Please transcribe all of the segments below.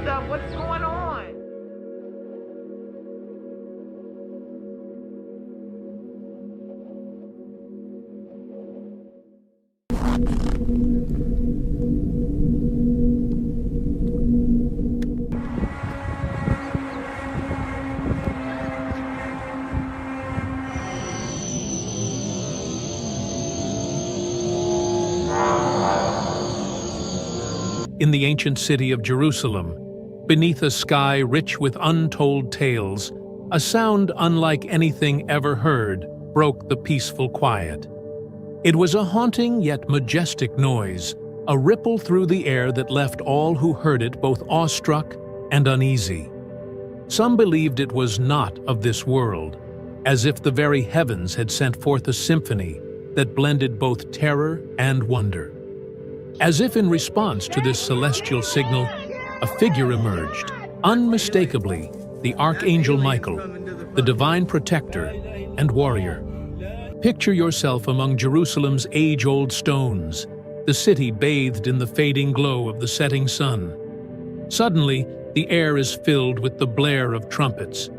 up? What's going on? In the ancient city of Jerusalem, beneath a sky rich with untold tales, a sound unlike anything ever heard broke the peaceful quiet. It was a haunting yet majestic noise, a ripple through the air that left all who heard it both awestruck and uneasy. Some believed it was not of this world, as if the very heavens had sent forth a symphony that blended both terror and wonder. As if in response to this celestial signal, a figure emerged, unmistakably the Archangel Michael, the divine protector and warrior. Picture yourself among Jerusalem's age-old stones, the city bathed in the fading glow of the setting sun. Suddenly, the air is filled with the blare of trumpets.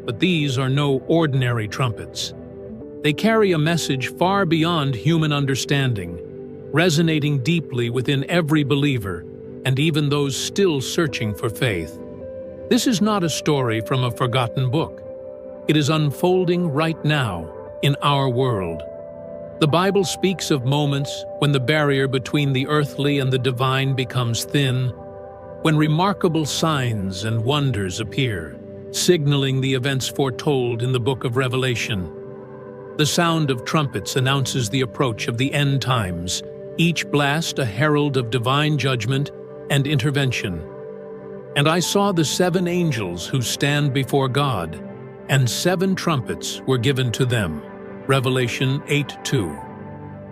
But these are no ordinary trumpets. They carry a message far beyond human understanding, resonating deeply within every believer, and even those still searching for faith. This is not a story from a forgotten book. It is unfolding right now in our world. The Bible speaks of moments when the barrier between the earthly and the divine becomes thin, when remarkable signs and wonders appear, signaling the events foretold in the book of Revelation. The sound of trumpets announces the approach of the end times, each blast a herald of divine judgment and intervention. And I saw the 7 angels who stand before God, and 7 trumpets were given to them. Revelation 8:2.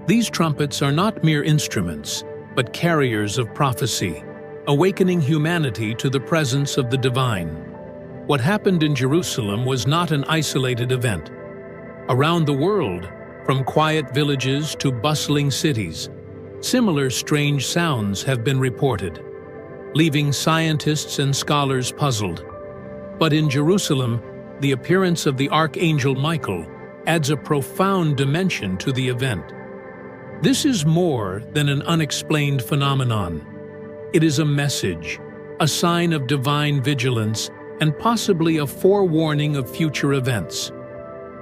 These trumpets are not mere instruments, but carriers of prophecy, awakening humanity to the presence of the divine. What happened in Jerusalem was not an isolated event. Around the world, from quiet villages to bustling cities, similar strange sounds have been reported, leaving scientists and scholars puzzled. But in Jerusalem, the appearance of the Archangel Michael adds a profound dimension to the event. This is more than an unexplained phenomenon. It is a message, a sign of divine vigilance, and possibly a forewarning of future events.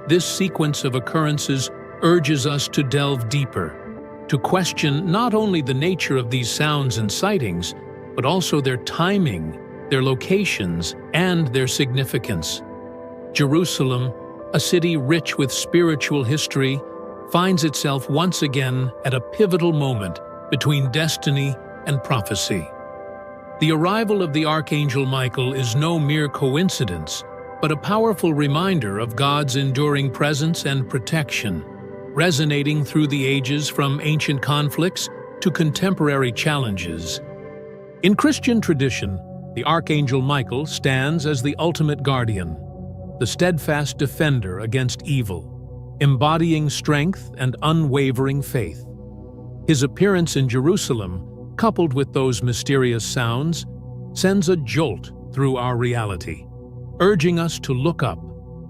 This sequence of occurrences urges us to delve deeper, to question not only the nature of these sounds and sightings, but also their timing, their locations, and their significance. Jerusalem, a city rich with spiritual history, finds itself once again at a pivotal moment between destiny and prophecy. The arrival of the Archangel Michael is no mere coincidence, but a powerful reminder of God's enduring presence and protection, resonating through the ages from ancient conflicts to contemporary challenges. In Christian tradition, the Archangel Michael stands as the ultimate guardian, the steadfast defender against evil, embodying strength and unwavering faith. His appearance in Jerusalem, coupled with those mysterious sounds, sends a jolt through our reality, urging us to look up,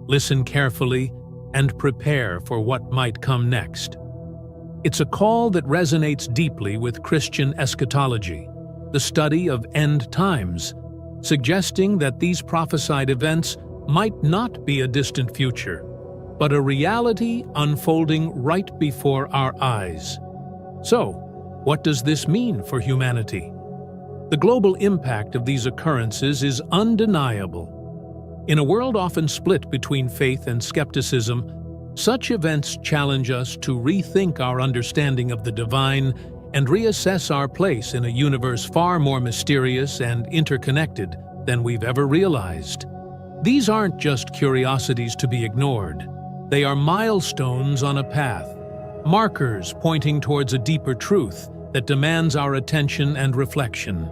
listen carefully, and prepare for what might come next. It's a call that resonates deeply with Christian eschatology, the study of end times, suggesting that these prophesied events might not be a distant future, but a reality unfolding right before our eyes. So, what does this mean for humanity? The global impact of these occurrences is undeniable. In a world often split between faith and skepticism, such events challenge us to rethink our understanding of the divine and reassess our place in a universe far more mysterious and interconnected than we've ever realized. These aren't just curiosities to be ignored. They are milestones on a path, markers pointing towards a deeper truth that demands our attention and reflection.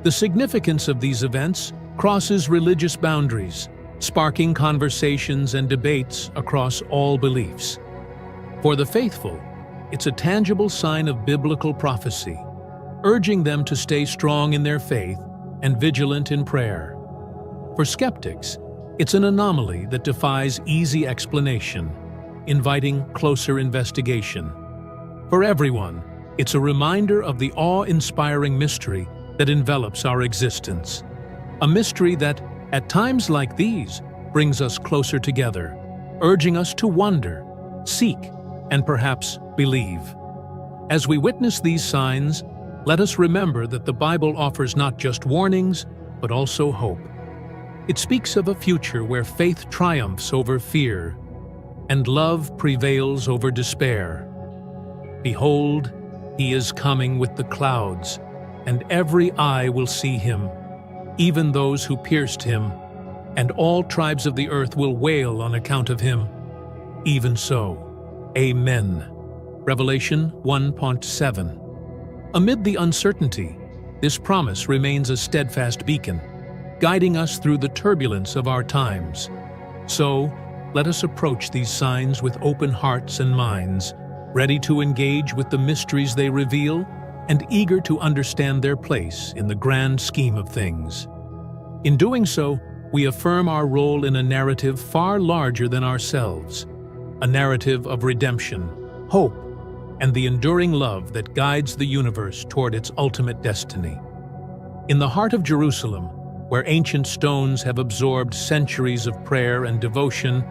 The significance of these events crosses religious boundaries, sparking conversations and debates across all beliefs. For the faithful, it's a tangible sign of biblical prophecy, urging them to stay strong in their faith and vigilant in prayer. For skeptics, it's an anomaly that defies easy explanation, inviting closer investigation. For everyone, it's a reminder of the awe-inspiring mystery that envelops our existence. A mystery that, at times like these, brings us closer together, urging us to wonder, seek, and perhaps believe. As we witness these signs, let us remember that the Bible offers not just warnings, but also hope. It speaks of a future where faith triumphs over fear, and love prevails over despair. Behold, he is coming with the clouds, and every eye will see him, even those who pierced him, and all tribes of the earth will wail on account of him. Even so, Amen. Revelation 1:7. Amid the uncertainty, this promise remains a steadfast beacon, guiding us through the turbulence of our times. So, let us approach these signs with open hearts and minds, ready to engage with the mysteries they reveal and eager to understand their place in the grand scheme of things. In doing so, we affirm our role in a narrative far larger than ourselves, a narrative of redemption, hope, and the enduring love that guides the universe toward its ultimate destiny. In the heart of Jerusalem, where ancient stones have absorbed centuries of prayer and devotion,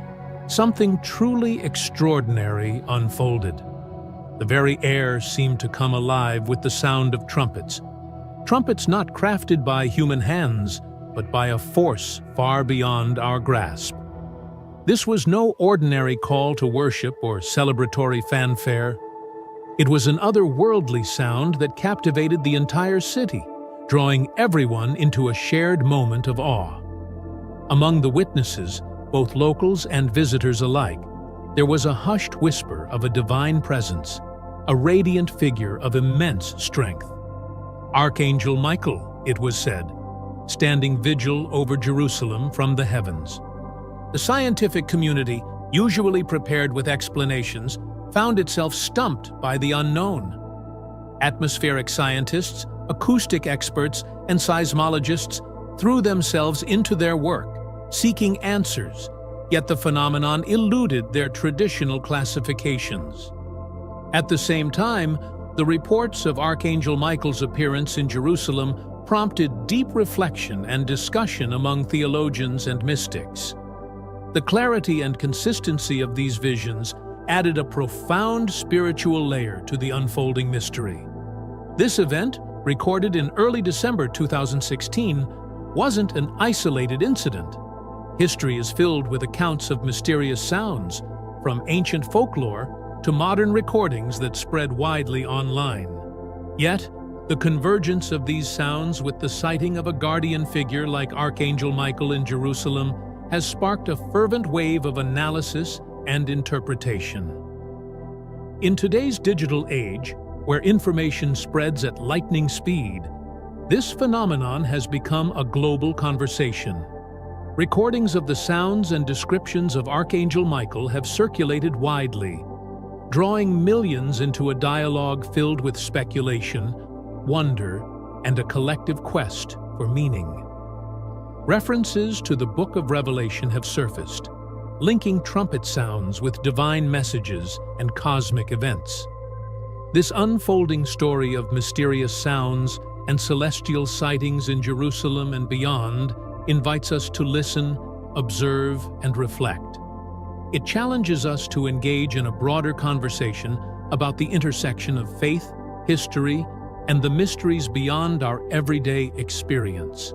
something truly extraordinary unfolded. The very air seemed to come alive with the sound of trumpets. Trumpets not crafted by human hands, but by a force far beyond our grasp. This was no ordinary call to worship or celebratory fanfare. It was an otherworldly sound that captivated the entire city, drawing everyone into a shared moment of awe. Among the witnesses, both locals and visitors alike, there was a hushed whisper of a divine presence, a radiant figure of immense strength. Archangel Michael, it was said, standing vigil over Jerusalem from the heavens. The scientific community, usually prepared with explanations, found itself stumped by the unknown. Atmospheric scientists, acoustic experts, and seismologists threw themselves into their work, seeking answers, yet the phenomenon eluded their traditional classifications. At the same time, the reports of Archangel Michael's appearance in Jerusalem prompted deep reflection and discussion among theologians and mystics. The clarity and consistency of these visions added a profound spiritual layer to the unfolding mystery. This event, recorded in early December 2016, wasn't an isolated incident. History is filled with accounts of mysterious sounds, from ancient folklore to modern recordings that spread widely online. Yet, the convergence of these sounds with the sighting of a guardian figure like Archangel Michael in Jerusalem has sparked a fervent wave of analysis and interpretation. In today's digital age, where information spreads at lightning speed, this phenomenon has become a global conversation. Recordings of the sounds and descriptions of Archangel Michael have circulated widely, drawing millions into a dialogue filled with speculation, wonder, and a collective quest for meaning. References to the Book of Revelation have surfaced, linking trumpet sounds with divine messages and cosmic events. This unfolding story of mysterious sounds and celestial sightings in Jerusalem and beyond invites us to listen, observe, and reflect. It challenges us to engage in a broader conversation about the intersection of faith, history, and the mysteries beyond our everyday experience.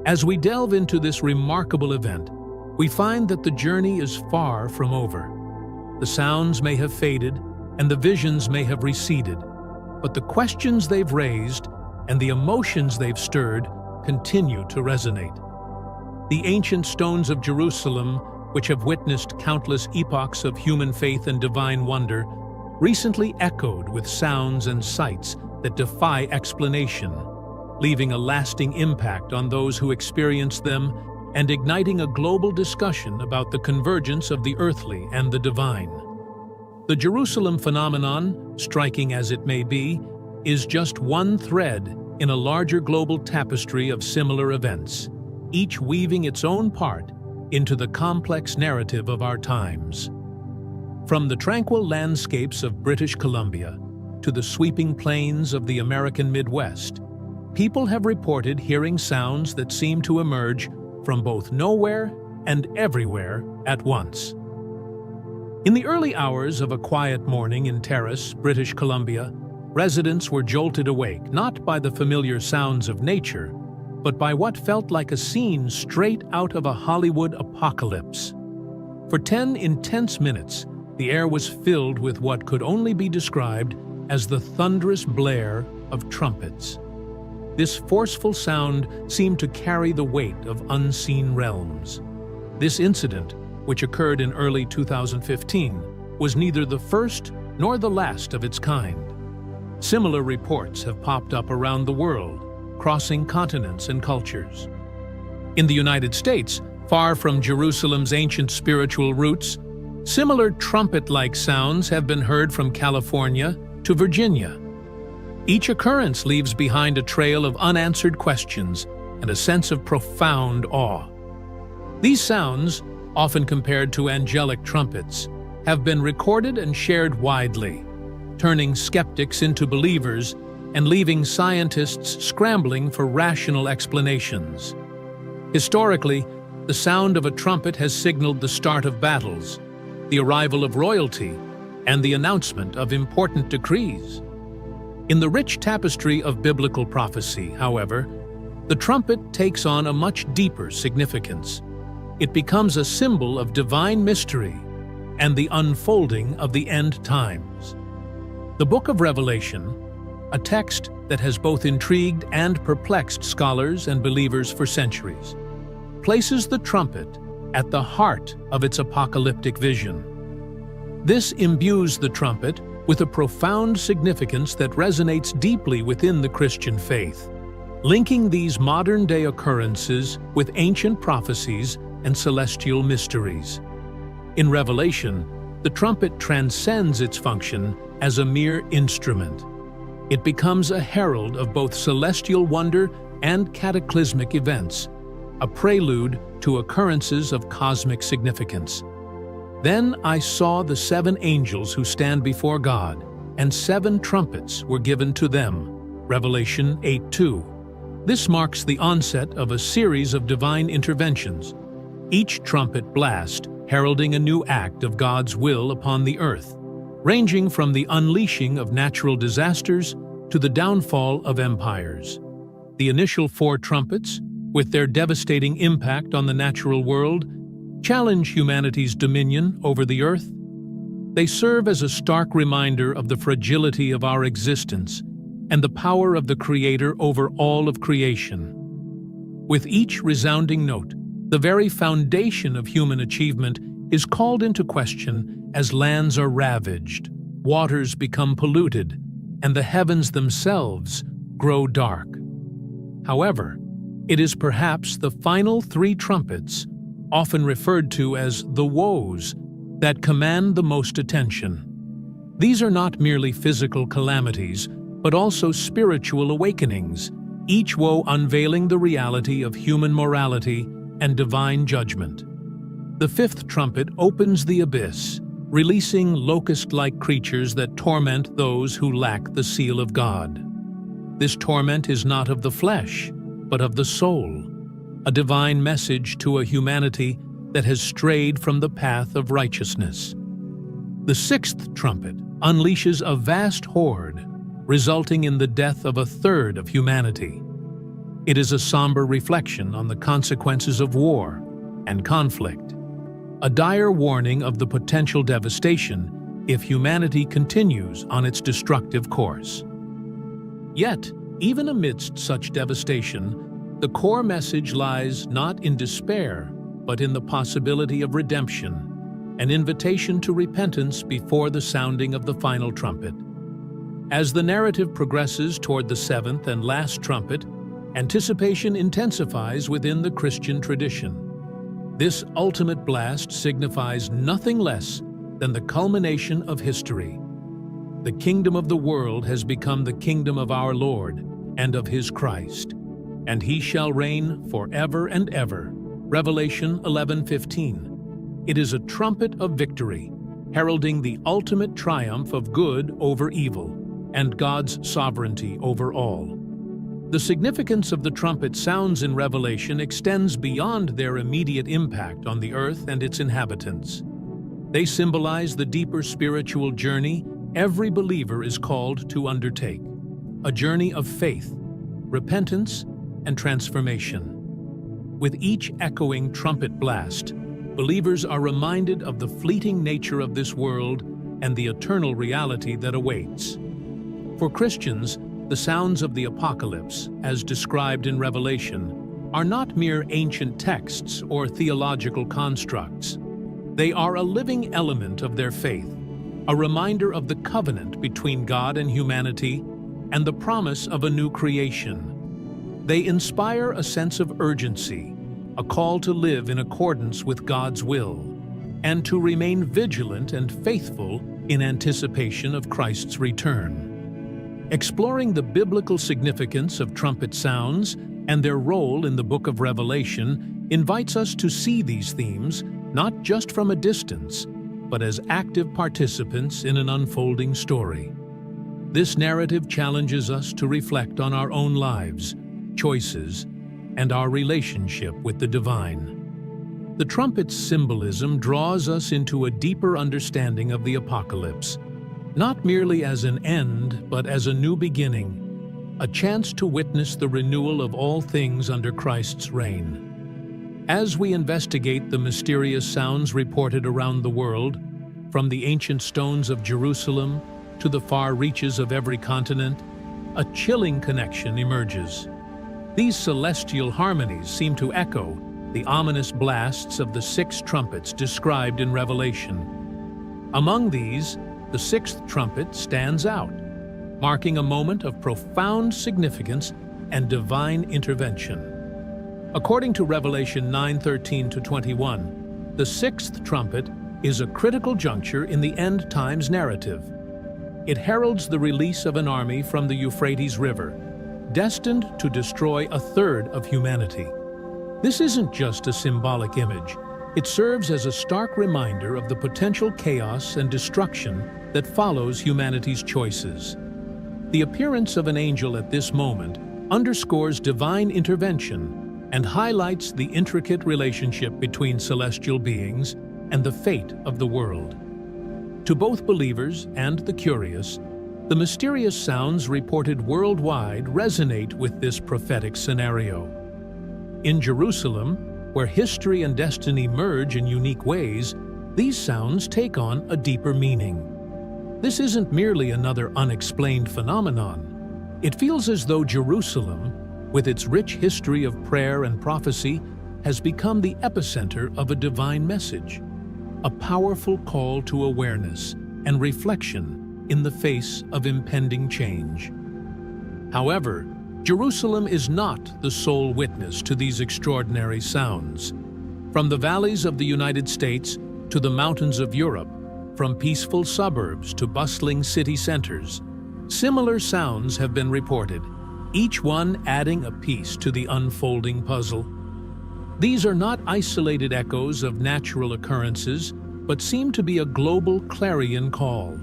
As we delve into this remarkable event, we find that the journey is far from over. The sounds may have faded, and the visions may have receded, but the questions they've raised and the emotions they've stirred continue to resonate. The ancient stones of Jerusalem, which have witnessed countless epochs of human faith and divine wonder, recently echoed with sounds and sights that defy explanation, leaving a lasting impact on those who experience them and igniting a global discussion about the convergence of the earthly and the divine. The Jerusalem phenomenon, striking as it may be, is just one thread in a larger global tapestry of similar events, each weaving its own part into the complex narrative of our times. From the tranquil landscapes of British Columbia to the sweeping plains of the American Midwest, people have reported hearing sounds that seem to emerge from both nowhere and everywhere at once. In the early hours of a quiet morning in Terrace, British Columbia, residents were jolted awake not by the familiar sounds of nature, but by what felt like a scene straight out of a Hollywood apocalypse. For 10 intense minutes, the air was filled with what could only be described as the thunderous blare of trumpets. This forceful sound seemed to carry the weight of unseen realms. This incident, which occurred in early 2015, was neither the first nor the last of its kind. Similar reports have popped up around the world, crossing continents and cultures. In the United States, far from Jerusalem's ancient spiritual roots, similar trumpet-like sounds have been heard from California to Virginia. Each occurrence leaves behind a trail of unanswered questions and a sense of profound awe. These sounds, often compared to angelic trumpets, have been recorded and shared widely, turning skeptics into believers and leaving scientists scrambling for rational explanations. Historically, the sound of a trumpet has signaled the start of battles, the arrival of royalty, and the announcement of important decrees. In the rich tapestry of biblical prophecy, however, the trumpet takes on a much deeper significance. It becomes a symbol of divine mystery and the unfolding of the end times. The Book of Revelation, a text that has both intrigued and perplexed scholars and believers for centuries, places the trumpet at the heart of its apocalyptic vision. This imbues the trumpet with a profound significance that resonates deeply within the Christian faith, linking these modern-day occurrences with ancient prophecies and celestial mysteries. In Revelation, the trumpet transcends its function as a mere instrument. It becomes a herald of both celestial wonder and cataclysmic events, a prelude to occurrences of cosmic significance. Then I saw the 7 angels who stand before God, and 7 trumpets were given to them. Revelation 8:2. This marks the onset of a series of divine interventions, each trumpet blast heralding a new act of God's will upon the earth, ranging from the unleashing of natural disasters to the downfall of empires. The initial 4 trumpets, with their devastating impact on the natural world, challenge humanity's dominion over the earth. They serve as a stark reminder of the fragility of our existence and the power of the Creator over all of creation. With each resounding note, the very foundation of human achievement is called into question as lands are ravaged, waters become polluted, and the heavens themselves grow dark. However, it is perhaps the final 3 trumpets, often referred to as the woes, that command the most attention. These are not merely physical calamities, but also spiritual awakenings, each woe unveiling the reality of human morality and divine judgment. The 5th trumpet opens the abyss, releasing locust-like creatures that torment those who lack the seal of God. This torment is not of the flesh, but of the soul, a divine message to a humanity that has strayed from the path of righteousness. The 6th trumpet unleashes a vast horde, resulting in the death of a third of humanity. It is a somber reflection on the consequences of war and conflict, a dire warning of the potential devastation if humanity continues on its destructive course. Yet, even amidst such devastation, the core message lies not in despair, but in the possibility of redemption, an invitation to repentance before the sounding of the final trumpet. As the narrative progresses toward the 7th and last trumpet, anticipation intensifies within the Christian tradition. This ultimate blast signifies nothing less than the culmination of history. The kingdom of the world has become the kingdom of our Lord, and of his Christ, and he shall reign forever and ever. Revelation 11:15. It is a trumpet of victory, heralding the ultimate triumph of good over evil, and God's sovereignty over all. The significance of the trumpet sounds in Revelation extends beyond their immediate impact on the earth and its inhabitants. They symbolize the deeper spiritual journey every believer is called to undertake, a journey of faith, repentance, and transformation. With each echoing trumpet blast, believers are reminded of the fleeting nature of this world and the eternal reality that awaits. For Christians, the sounds of the apocalypse, as described in Revelation, are not mere ancient texts or theological constructs. They are a living element of their faith, a reminder of the covenant between God and humanity and the promise of a new creation. They inspire a sense of urgency, a call to live in accordance with God's will, and to remain vigilant and faithful in anticipation of Christ's return. Exploring the biblical significance of trumpet sounds and their role in the book of Revelation invites us to see these themes not just from a distance, but as active participants in an unfolding story. This narrative challenges us to reflect on our own lives, choices, and our relationship with the divine. The trumpet's symbolism draws us into a deeper understanding of the apocalypse, not merely as an end, but as a new beginning, a chance to witness the renewal of all things under Christ's reign. As we investigate the mysterious sounds reported around the world, from the ancient stones of Jerusalem to the far reaches of every continent, a chilling connection emerges. These celestial harmonies seem to echo the ominous blasts of the 6 trumpets described in Revelation. Among these, the 6th trumpet stands out, marking a moment of profound significance and divine intervention. According to Revelation 9:13-21, the 6th trumpet is a critical juncture in the end times narrative. It heralds the release of an army from the Euphrates River, destined to destroy a third of humanity. This isn't just a symbolic image. It serves as a stark reminder of the potential chaos and destruction that follows humanity's choices. The appearance of an angel at this moment underscores divine intervention and highlights the intricate relationship between celestial beings and the fate of the world. To both believers and the curious, the mysterious sounds reported worldwide resonate with this prophetic scenario. In Jerusalem, where history and destiny merge in unique ways, these sounds take on a deeper meaning. This isn't merely another unexplained phenomenon. It feels as though Jerusalem, with its rich history of prayer and prophecy, has become the epicenter of a divine message, a powerful call to awareness and reflection in the face of impending change. However, Jerusalem is not the sole witness to these extraordinary sounds. From the valleys of the United States to the mountains of Europe, from peaceful suburbs to bustling city centers, similar sounds have been reported, each one adding a piece to the unfolding puzzle. These are not isolated echoes of natural occurrences, but seem to be a global clarion call,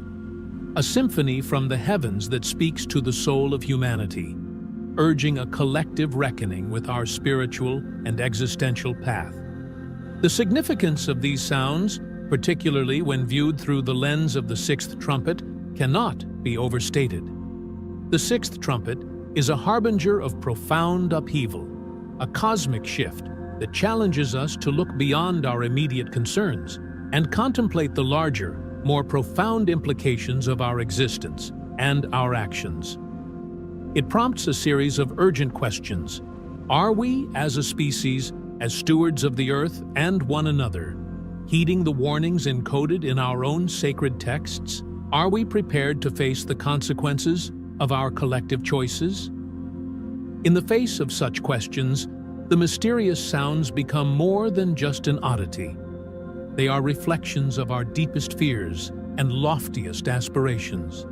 a symphony from the heavens that speaks to the soul of humanity, urging a collective reckoning with our spiritual and existential path. The significance of these sounds, particularly when viewed through the lens of the 6th trumpet, cannot be overstated. The 6th trumpet is a harbinger of profound upheaval, a cosmic shift that challenges us to look beyond our immediate concerns and contemplate the larger, more profound implications of our existence and our actions. It prompts a series of urgent questions. Are we, as a species, as stewards of the earth and one another, heeding the warnings encoded in our own sacred texts? Are we prepared to face the consequences of our collective choices? In the face of such questions, the mysterious sounds become more than just an oddity. They are reflections of our deepest fears and loftiest aspirations.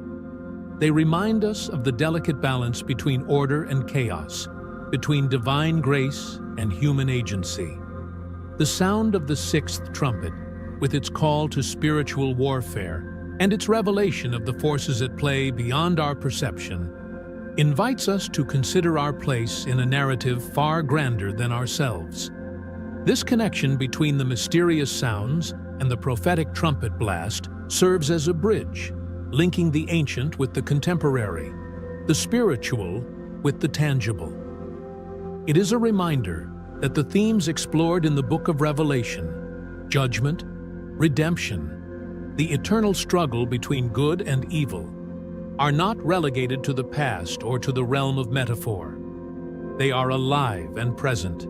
They remind us of the delicate balance between order and chaos, between divine grace and human agency. The sound of the sixth trumpet, with its call to spiritual warfare and its revelation of the forces at play beyond our perception, invites us to consider our place in a narrative far grander than ourselves. This connection between the mysterious sounds and the prophetic trumpet blast serves as a bridge, linking the ancient with the contemporary, the spiritual with the tangible. It is a reminder that the themes explored in the book of Revelation, judgment, redemption, the eternal struggle between good and evil, are not relegated to the past or to the realm of metaphor. They are alive and present,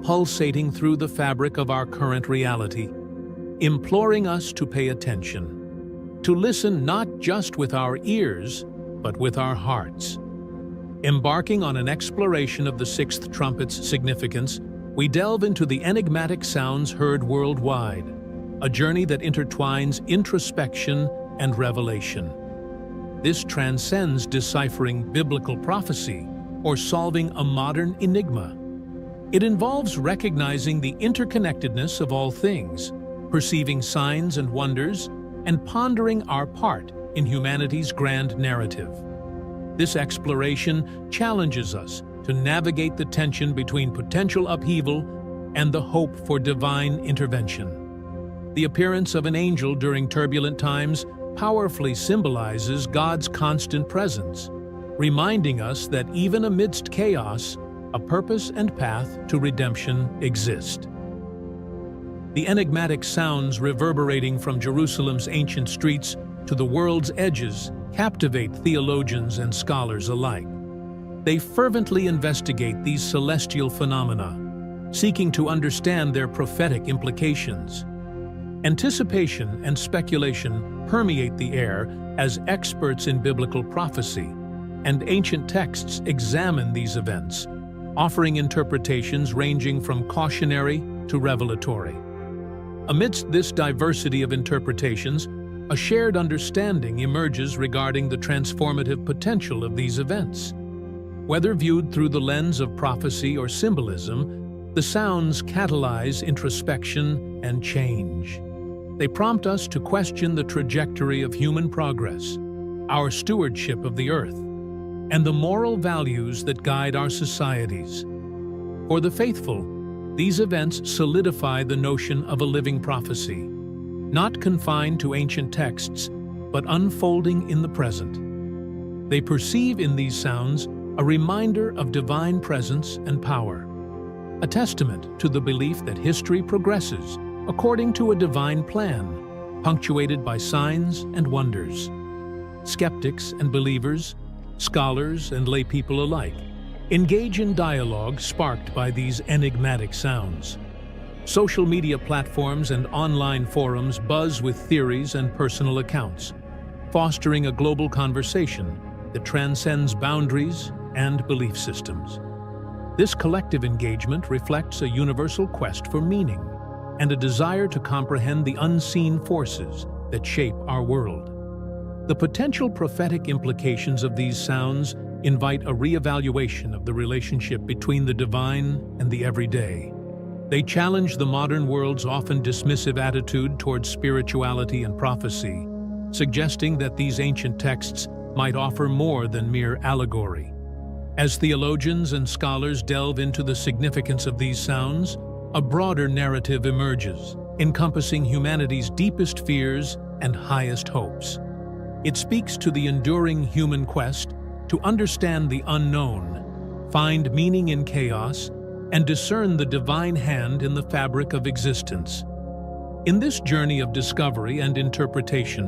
pulsating through the fabric of our current reality, imploring us to pay attention, to listen not just with our ears, but with our hearts. Embarking on an exploration of the sixth trumpet's significance, we delve into the enigmatic sounds heard worldwide, a journey that intertwines introspection and revelation. This transcends deciphering biblical prophecy or solving a modern enigma. It involves recognizing the interconnectedness of all things, perceiving signs and wonders, and pondering our part in humanity's grand narrative. This exploration challenges us to navigate the tension between potential upheaval and the hope for divine intervention. The appearance of an angel during turbulent times powerfully symbolizes God's constant presence, reminding us that even amidst chaos, a purpose and path to redemption exist. The enigmatic sounds reverberating from Jerusalem's ancient streets to the world's edges captivate theologians and scholars alike. They fervently investigate these celestial phenomena, seeking to understand their prophetic implications. Anticipation and speculation permeate the air as experts in biblical prophecy, and ancient texts examine these events, offering interpretations ranging from cautionary to revelatory. Amidst this diversity of interpretations, a shared understanding emerges regarding the transformative potential of these events. Whether viewed through the lens of prophecy or symbolism, the sounds catalyze introspection and change. They prompt us to question the trajectory of human progress, our stewardship of the earth, and the moral values that guide our societies. For the faithful, these events solidify the notion of a living prophecy, not confined to ancient texts, but unfolding in the present. They perceive in these sounds a reminder of divine presence and power, a testament to the belief that history progresses according to a divine plan, punctuated by signs and wonders. Skeptics and believers, scholars and lay people alike, engage in dialogue sparked by these enigmatic sounds. Social media platforms and online forums buzz with theories and personal accounts, fostering a global conversation that transcends boundaries and belief systems. This collective engagement reflects a universal quest for meaning and a desire to comprehend the unseen forces that shape our world. The potential prophetic implications of these sounds invite a re-evaluation of the relationship between the divine and the everyday. They challenge the modern world's often dismissive attitude towards spirituality and prophecy, suggesting that these ancient texts might offer more than mere allegory. As theologians and scholars delve into the significance of these sounds, a broader narrative emerges, encompassing humanity's deepest fears and highest hopes. It speaks to the enduring human quest to understand the unknown, find meaning in chaos, and discern the divine hand in the fabric of existence. In this journey of discovery and interpretation,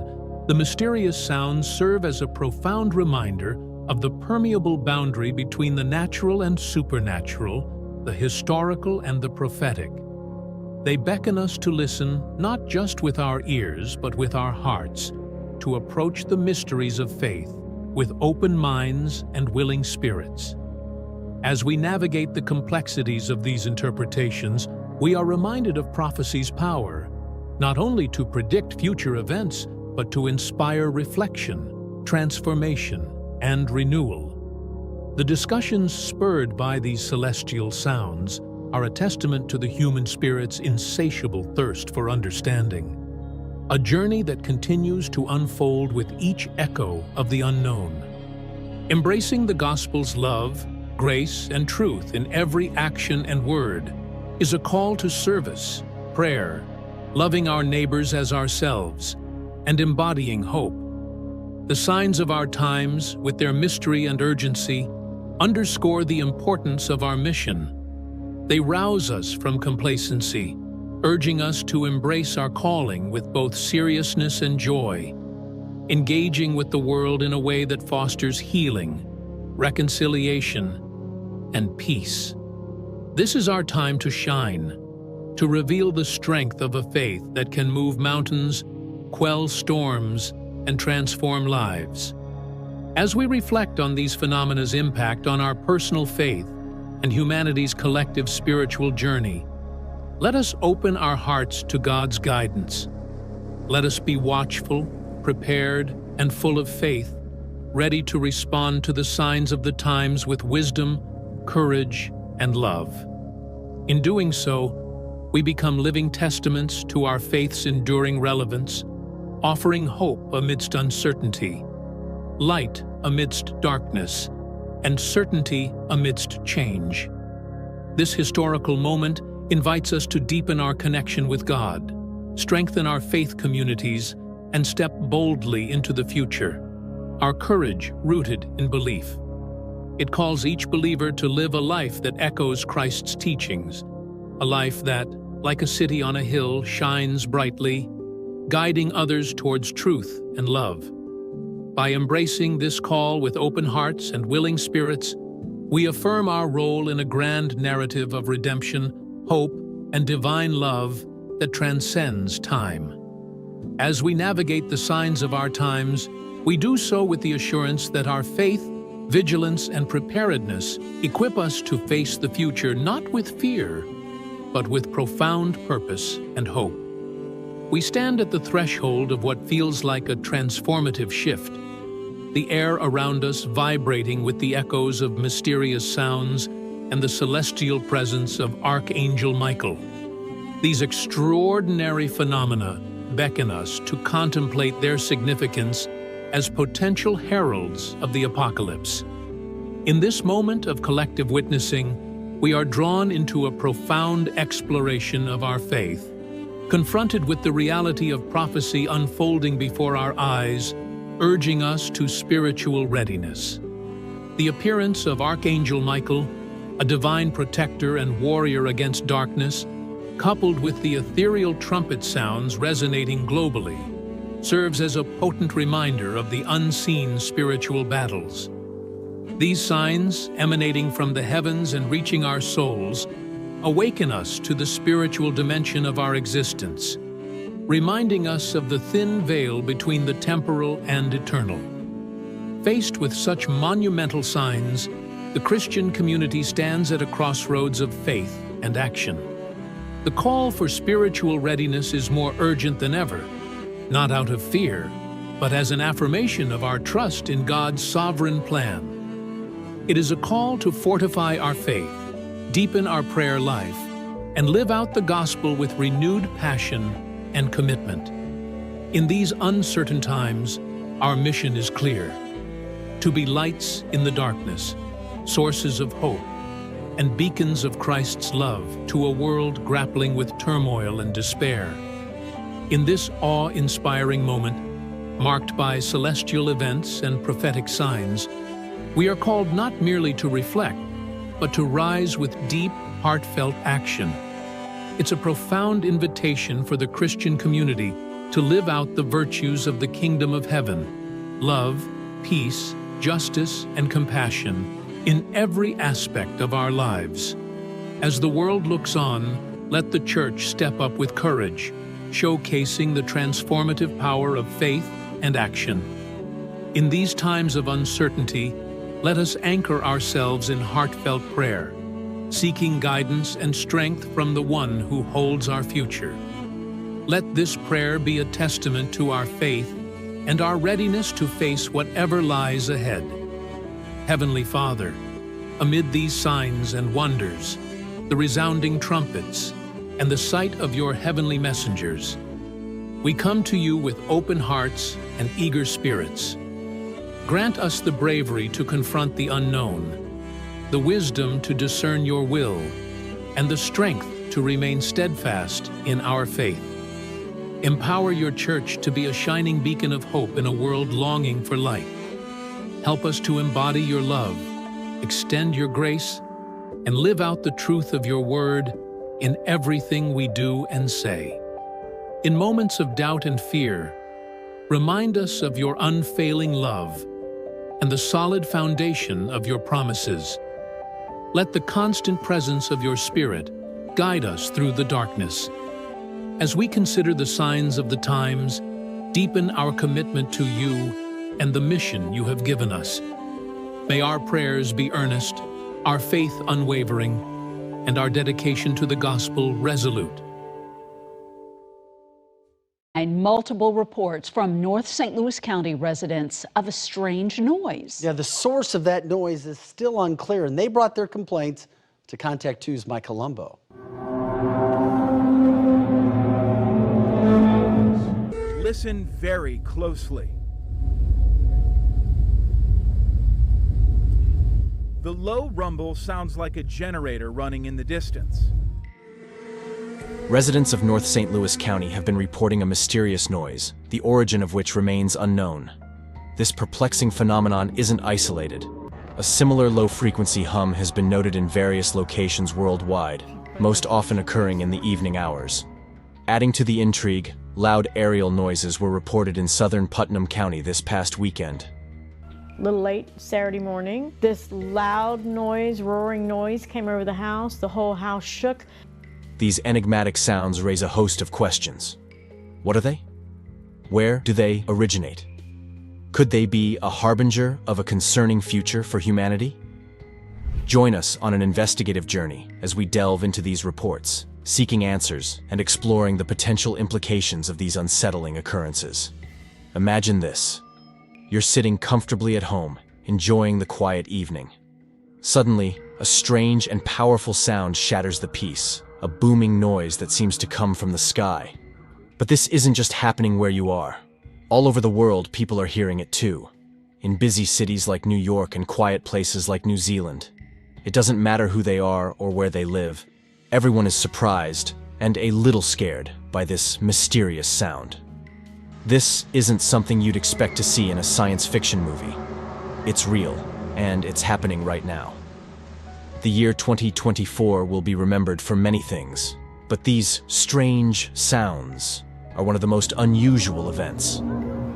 the mysterious sounds serve as a profound reminder of the permeable boundary between the natural and supernatural, the historical and the prophetic. They beckon us to listen not just with our ears but with our hearts, to approach the mysteries of faith with open minds and willing spirits. As we navigate the complexities of these interpretations, we are reminded of prophecy's power, not only to predict future events, but to inspire reflection, transformation, and renewal. The discussions spurred by these celestial sounds are a testament to the human spirit's insatiable thirst for understanding, a journey that continues to unfold with each echo of the unknown. Embracing the gospel's love, grace, and truth in every action and word is a call to service, prayer, loving our neighbors as ourselves, and embodying hope. The signs of our times, with their mystery and urgency, underscore the importance of our mission. They rouse us from complacency, urging us to embrace our calling with both seriousness and joy, engaging with the world in a way that fosters healing, reconciliation, and peace. This is our time to shine, to reveal the strength of a faith that can move mountains, quell storms, and transform lives. As we reflect on these phenomena's impact on our personal faith and humanity's collective spiritual journey, let us open our hearts to God's guidance. Let us be watchful, prepared, and full of faith, ready to respond to the signs of the times with wisdom, courage, and love. In doing so, we become living testaments to our faith's enduring relevance, offering hope amidst uncertainty, light amidst darkness, and certainty amidst change. This historical moment invites us to deepen our connection with God, strengthen our faith communities, and step boldly into the future, our courage rooted in belief. It calls each believer to live a life that echoes Christ's teachings, a life that, like a city on a hill, shines brightly, guiding others towards truth and love. By embracing this call with open hearts and willing spirits, we affirm our role in a grand narrative of redemption, hope, and divine love that transcends time. As we navigate the signs of our times, we do so with the assurance that our faith, vigilance, and preparedness equip us to face the future not with fear, but with profound purpose and hope. We stand at the threshold of what feels like a transformative shift, the air around us vibrating with the echoes of mysterious sounds and the celestial presence of Archangel Michael. These extraordinary phenomena beckon us to contemplate their significance as potential heralds of the apocalypse. In this moment of collective witnessing, we are drawn into a profound exploration of our faith, confronted with the reality of prophecy unfolding before our eyes, urging us to spiritual readiness. The appearance of Archangel Michael, a divine protector and warrior against darkness, coupled with the ethereal trumpet sounds resonating globally, serves as a potent reminder of the unseen spiritual battles. These signs, emanating from the heavens and reaching our souls, awaken us to the spiritual dimension of our existence, reminding us of the thin veil between the temporal and eternal. Faced with such monumental signs, the Christian community stands at a crossroads of faith and action. The call for spiritual readiness is more urgent than ever, not out of fear, but as an affirmation of our trust in God's sovereign plan. It is a call to fortify our faith, deepen our prayer life, and live out the gospel with renewed passion and commitment. In these uncertain times, our mission is clear: to be lights in the darkness, sources of hope, and beacons of Christ's love to a world grappling with turmoil and despair. In this awe-inspiring moment, marked by celestial events and prophetic signs, we are called not merely to reflect, but to rise with deep, heartfelt action. It's a profound invitation for the Christian community to live out the virtues of the kingdom of heaven: love, peace, justice, and compassion in every aspect of our lives. As the world looks on, let the Church step up with courage, showcasing the transformative power of faith and action. In these times of uncertainty, let us anchor ourselves in heartfelt prayer, seeking guidance and strength from the One who holds our future. Let this prayer be a testament to our faith and our readiness to face whatever lies ahead. Heavenly Father, amid these signs and wonders, the resounding trumpets, and the sight of your heavenly messengers, we come to you with open hearts and eager spirits. Grant us the bravery to confront the unknown, the wisdom to discern your will, and the strength to remain steadfast in our faith. Empower your church to be a shining beacon of hope in a world longing for light. Help us to embody your love, extend your grace, and live out the truth of your word in everything we do and say. In moments of doubt and fear, remind us of your unfailing love and the solid foundation of your promises. Let the constant presence of your Spirit guide us through the darkness. As we consider the signs of the times, deepen our commitment to you and the mission you have given us. May our prayers be earnest, our faith unwavering, and our dedication to the gospel resolute. And multiple reports from North St. Louis County residents of a strange noise. Yeah, the source of that noise is still unclear, and they brought their complaints to Contact 2's Mike Colombo. Listen very closely. The low rumble sounds like a generator running in the distance. Residents of North St. Louis County have been reporting a mysterious noise, the origin of which remains unknown. This perplexing phenomenon isn't isolated. A similar low-frequency hum has been noted in various locations worldwide, most often occurring in the evening hours. Adding to the intrigue, loud aerial noises were reported in southern Putnam County this past weekend. A little late Saturday morning, this loud noise, roaring noise came over the house. The whole house shook. These enigmatic sounds raise a host of questions. What are they? Where do they originate? Could they be a harbinger of a concerning future for humanity? Join us on an investigative journey as we delve into these reports, seeking answers and exploring the potential implications of these unsettling occurrences. Imagine this. You're sitting comfortably at home, enjoying the quiet evening. Suddenly, a strange and powerful sound shatters the peace, a booming noise that seems to come from the sky. But this isn't just happening where you are. All over the world, people are hearing it too. In busy cities like New York and quiet places like New Zealand. It doesn't matter who they are or where they live. Everyone is surprised and a little scared by this mysterious sound. This isn't something you'd expect to see in a science fiction movie. It's real, and it's happening right now. The year 2024 will be remembered for many things, but these strange sounds are one of the most unusual events.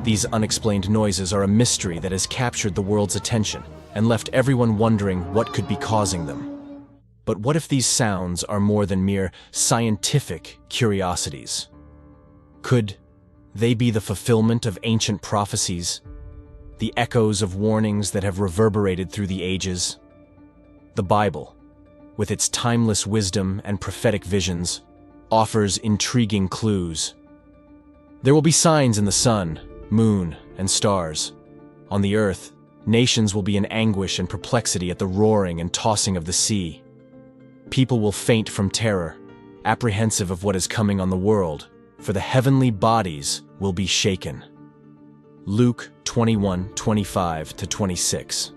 These unexplained noises are a mystery that has captured the world's attention and left everyone wondering what could be causing them. But what if these sounds are more than mere scientific curiosities? Could they be the fulfillment of ancient prophecies, the echoes of warnings that have reverberated through the ages? The Bible, with its timeless wisdom and prophetic visions, offers intriguing clues. There will be signs in the sun, moon, and stars. On the earth, nations will be in anguish and perplexity at the roaring and tossing of the sea. People will faint from terror, apprehensive of what is coming on the world, for the heavenly bodies will be shaken. Luke 21:25-26.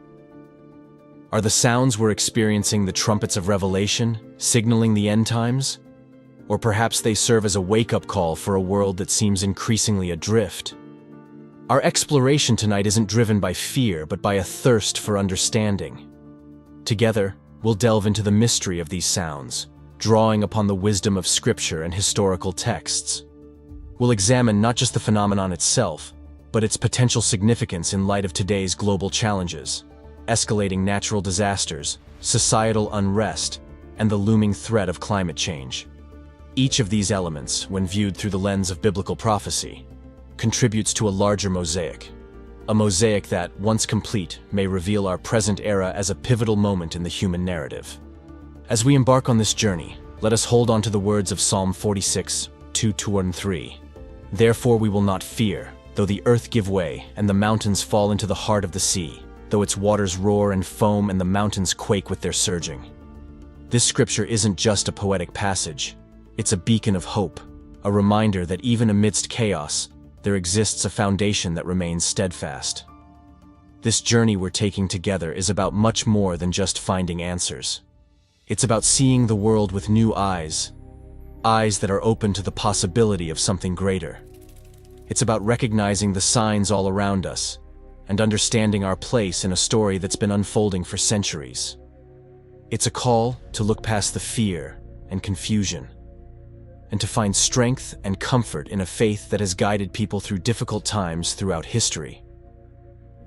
Are the sounds we're experiencing the trumpets of Revelation, signaling the end times? Or perhaps they serve as a wake-up call for a world that seems increasingly adrift? Our exploration tonight isn't driven by fear, but by a thirst for understanding. Together, we'll delve into the mystery of these sounds, drawing upon the wisdom of Scripture and historical texts. We'll examine not just the phenomenon itself, but its potential significance in light of today's global challenges, escalating natural disasters, societal unrest, and the looming threat of climate change. Each of these elements, when viewed through the lens of biblical prophecy, contributes to a larger mosaic. A mosaic that, once complete, may reveal our present era as a pivotal moment in the human narrative. As we embark on this journey, let us hold on to the words of Psalm 46, 2-3. Therefore we will not fear, Though the earth give way and the mountains fall into the heart of the sea, though its waters roar and foam and the mountains quake with their surging. This scripture isn't just a poetic passage. It's a beacon of hope, a reminder that even amidst chaos, there exists a foundation that remains steadfast. This journey we're taking together is about much more than just finding answers. It's about seeing the world with new eyes, eyes that are open to the possibility of something greater. It's about recognizing the signs all around us and understanding our place in a story that's been unfolding for centuries. It's a call to look past the fear and confusion and to find strength and comfort in a faith that has guided people through difficult times throughout history.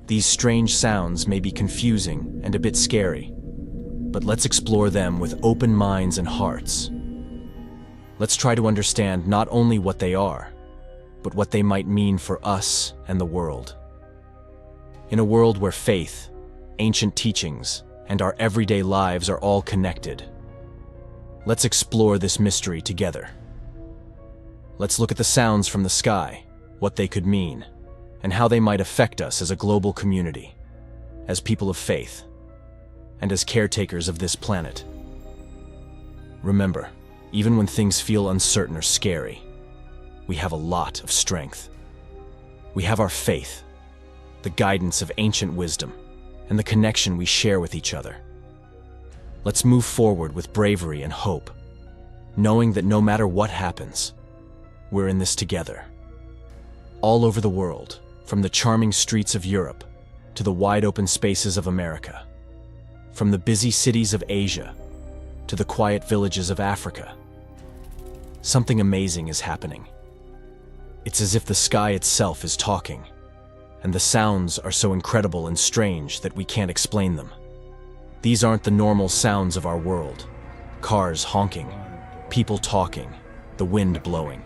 These strange sounds may be confusing and a bit scary, but let's explore them with open minds and hearts. Let's try to understand not only what they are, but what they might mean for us and the world. In a world where faith, ancient teachings, and our everyday lives are all connected, let's explore this mystery together. Let's look at the sounds from the sky, what they could mean, and how they might affect us as a global community, as people of faith, and as caretakers of this planet. Remember, even when things feel uncertain or scary, we have a lot of strength. We have our faith, the guidance of ancient wisdom, and the connection we share with each other. Let's move forward with bravery and hope, knowing that no matter what happens, we're in this together. All over the world, from the charming streets of Europe to the wide-open spaces of America, from the busy cities of Asia to the quiet villages of Africa, something amazing is happening. It's as if the sky itself is talking, and the sounds are so incredible and strange that we can't explain them. These aren't the normal sounds of our world. Cars honking, people talking, the wind blowing.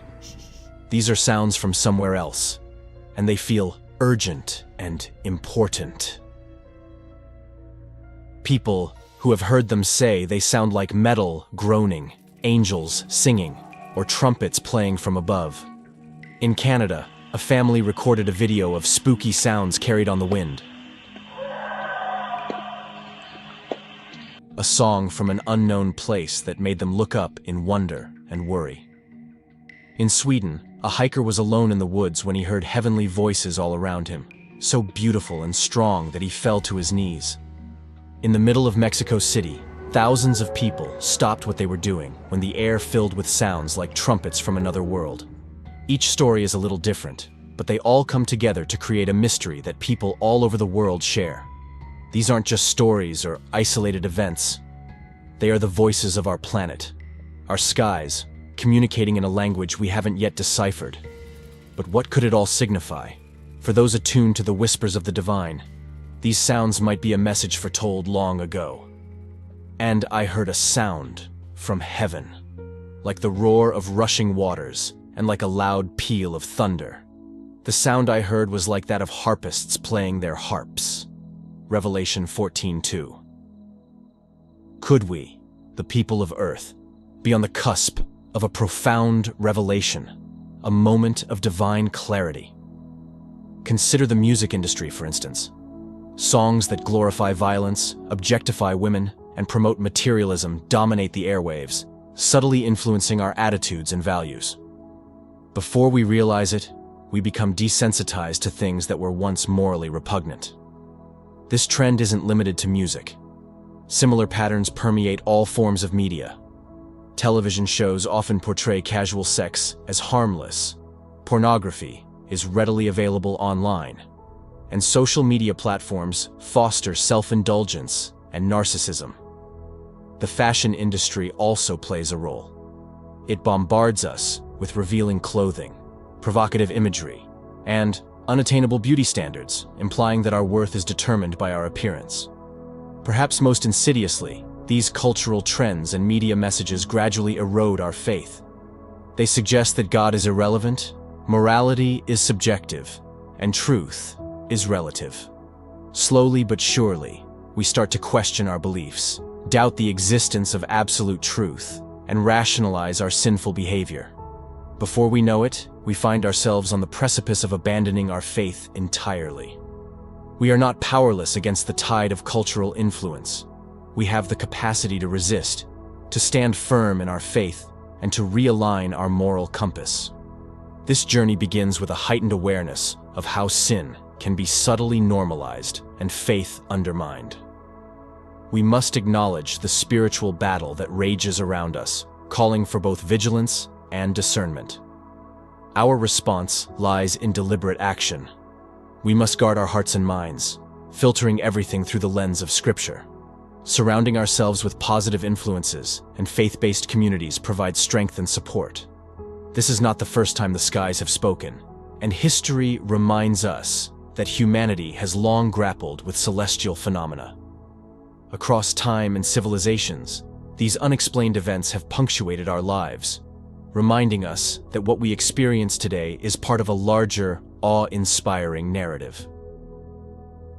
These are sounds from somewhere else, and they feel urgent and important. People who have heard them say they sound like metal groaning, angels singing, or trumpets playing from above. In Canada, a family recorded a video of spooky sounds carried on the wind. A song from an unknown place that made them look up in wonder and worry. In Sweden, a hiker was alone in the woods when he heard heavenly voices all around him, so beautiful and strong that he fell to his knees. In the middle of Mexico City, thousands of people stopped what they were doing when the air filled with sounds like trumpets from another world. Each story is a little different, but they all come together to create a mystery that people all over the world share. These aren't just stories or isolated events. They are the voices of our planet, our skies, communicating in a language we haven't yet deciphered. But what could it all signify? For those attuned to the whispers of the divine, these sounds might be a message foretold long ago. And I heard a sound from heaven, like the roar of rushing waters and like a loud peal of thunder. The sound I heard was like that of harpists playing their harps. Revelation 14:2. Could we, the people of Earth, be on the cusp of a profound revelation, a moment of divine clarity? Consider the music industry, for instance. Songs that glorify violence, objectify women, and promote materialism dominate the airwaves, subtly influencing our attitudes and values. Before we realize it, we become desensitized to things that were once morally repugnant. This trend isn't limited to music. Similar patterns permeate all forms of media. Television shows often portray casual sex as harmless. Pornography is readily available online. And social media platforms foster self-indulgence and narcissism. The fashion industry also plays a role. It bombards us with revealing clothing, provocative imagery, and unattainable beauty standards, implying that our worth is determined by our appearance. Perhaps most insidiously, these cultural trends and media messages gradually erode our faith. They suggest that God is irrelevant, morality is subjective, and truth is relative. Slowly but surely, we start to question our beliefs, doubt the existence of absolute truth, and rationalize our sinful behavior. Before we know it, we find ourselves on the precipice of abandoning our faith entirely. We are not powerless against the tide of cultural influence. We have the capacity to resist, to stand firm in our faith, and to realign our moral compass. This journey begins with a heightened awareness of how sin can be subtly normalized and faith undermined. We must acknowledge the spiritual battle that rages around us, calling for both vigilance and discernment. Our response lies in deliberate action. We must guard our hearts and minds, filtering everything through the lens of Scripture. Surrounding ourselves with positive influences and faith-based communities provides strength and support. This is not the first time the skies have spoken, and history reminds us that humanity has long grappled with celestial phenomena. Across time and civilizations, these unexplained events have punctuated our lives, reminding us that what we experience today is part of a larger, awe-inspiring narrative.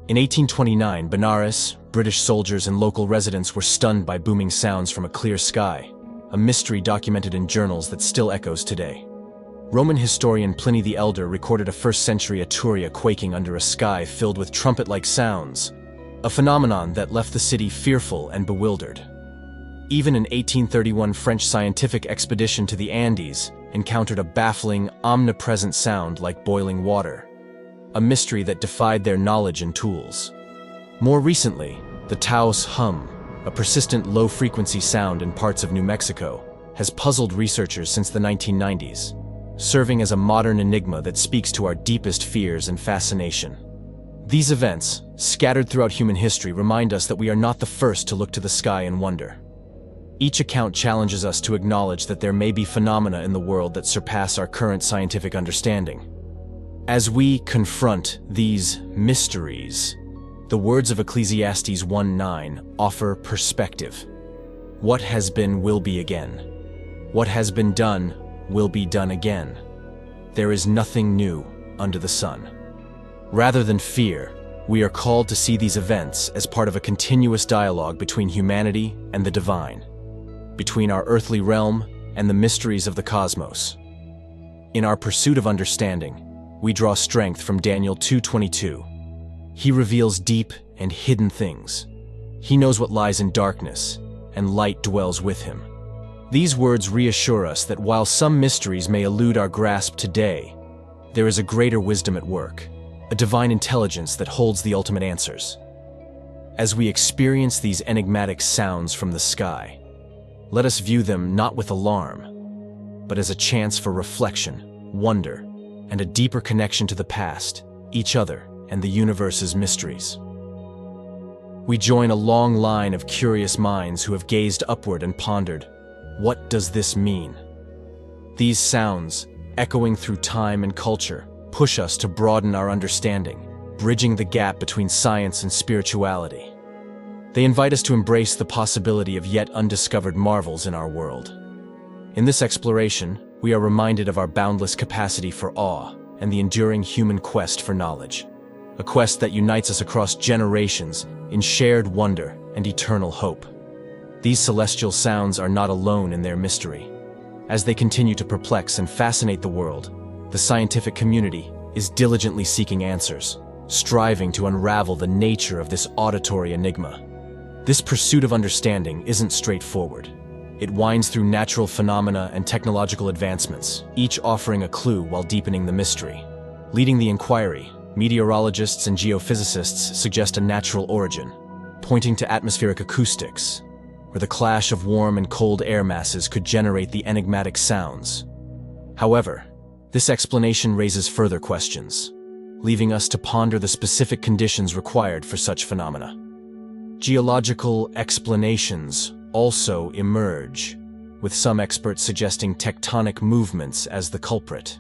In 1829, Benares, British soldiers and local residents were stunned by booming sounds from a clear sky, a mystery documented in journals that still echoes today. Roman historian Pliny the Elder recorded a 1st century Etruria quaking under a sky filled with trumpet-like sounds, a phenomenon that left the city fearful and bewildered. Even an 1831 French scientific expedition to the Andes encountered a baffling, omnipresent sound like boiling water, a mystery that defied their knowledge and tools. More recently, the Taos hum, a persistent low-frequency sound in parts of New Mexico, has puzzled researchers since the 1990s, serving as a modern enigma that speaks to our deepest fears and fascination. These events, scattered throughout human history, remind us that we are not the first to look to the sky in wonder. Each account challenges us to acknowledge that there may be phenomena in the world that surpass our current scientific understanding. As we confront these mysteries, the words of Ecclesiastes 1:9 offer perspective. What has been will be again. What has been done will be done again. There is nothing new under the sun. Rather than fear, we are called to see these events as part of a continuous dialogue between humanity and the divine, between our earthly realm and the mysteries of the cosmos. In our pursuit of understanding, we draw strength from Daniel 2:22. He reveals deep and hidden things. He knows what lies in darkness, and light dwells with him. These words reassure us that while some mysteries may elude our grasp today, there is a greater wisdom at work, a divine intelligence that holds the ultimate answers. As we experience these enigmatic sounds from the sky, let us view them not with alarm, but as a chance for reflection, wonder, and a deeper connection to the past, each other, and the universe's mysteries. We join a long line of curious minds who have gazed upward and pondered, what does this mean? These sounds, echoing through time and culture, push us to broaden our understanding, bridging the gap between science and spirituality. They invite us to embrace the possibility of yet undiscovered marvels in our world. In this exploration, we are reminded of our boundless capacity for awe and the enduring human quest for knowledge, a quest that unites us across generations in shared wonder and eternal hope. These celestial sounds are not alone in their mystery. As they continue to perplex and fascinate the world, the scientific community is diligently seeking answers, striving to unravel the nature of this auditory enigma. This pursuit of understanding isn't straightforward. It winds through natural phenomena and technological advancements, each offering a clue while deepening the mystery. Leading the inquiry, meteorologists and geophysicists suggest a natural origin, pointing to atmospheric acoustics, where the clash of warm and cold air masses could generate the enigmatic sounds. However, this explanation raises further questions, leaving us to ponder the specific conditions required for such phenomena. Geological explanations also emerge, with some experts suggesting tectonic movements as the culprit.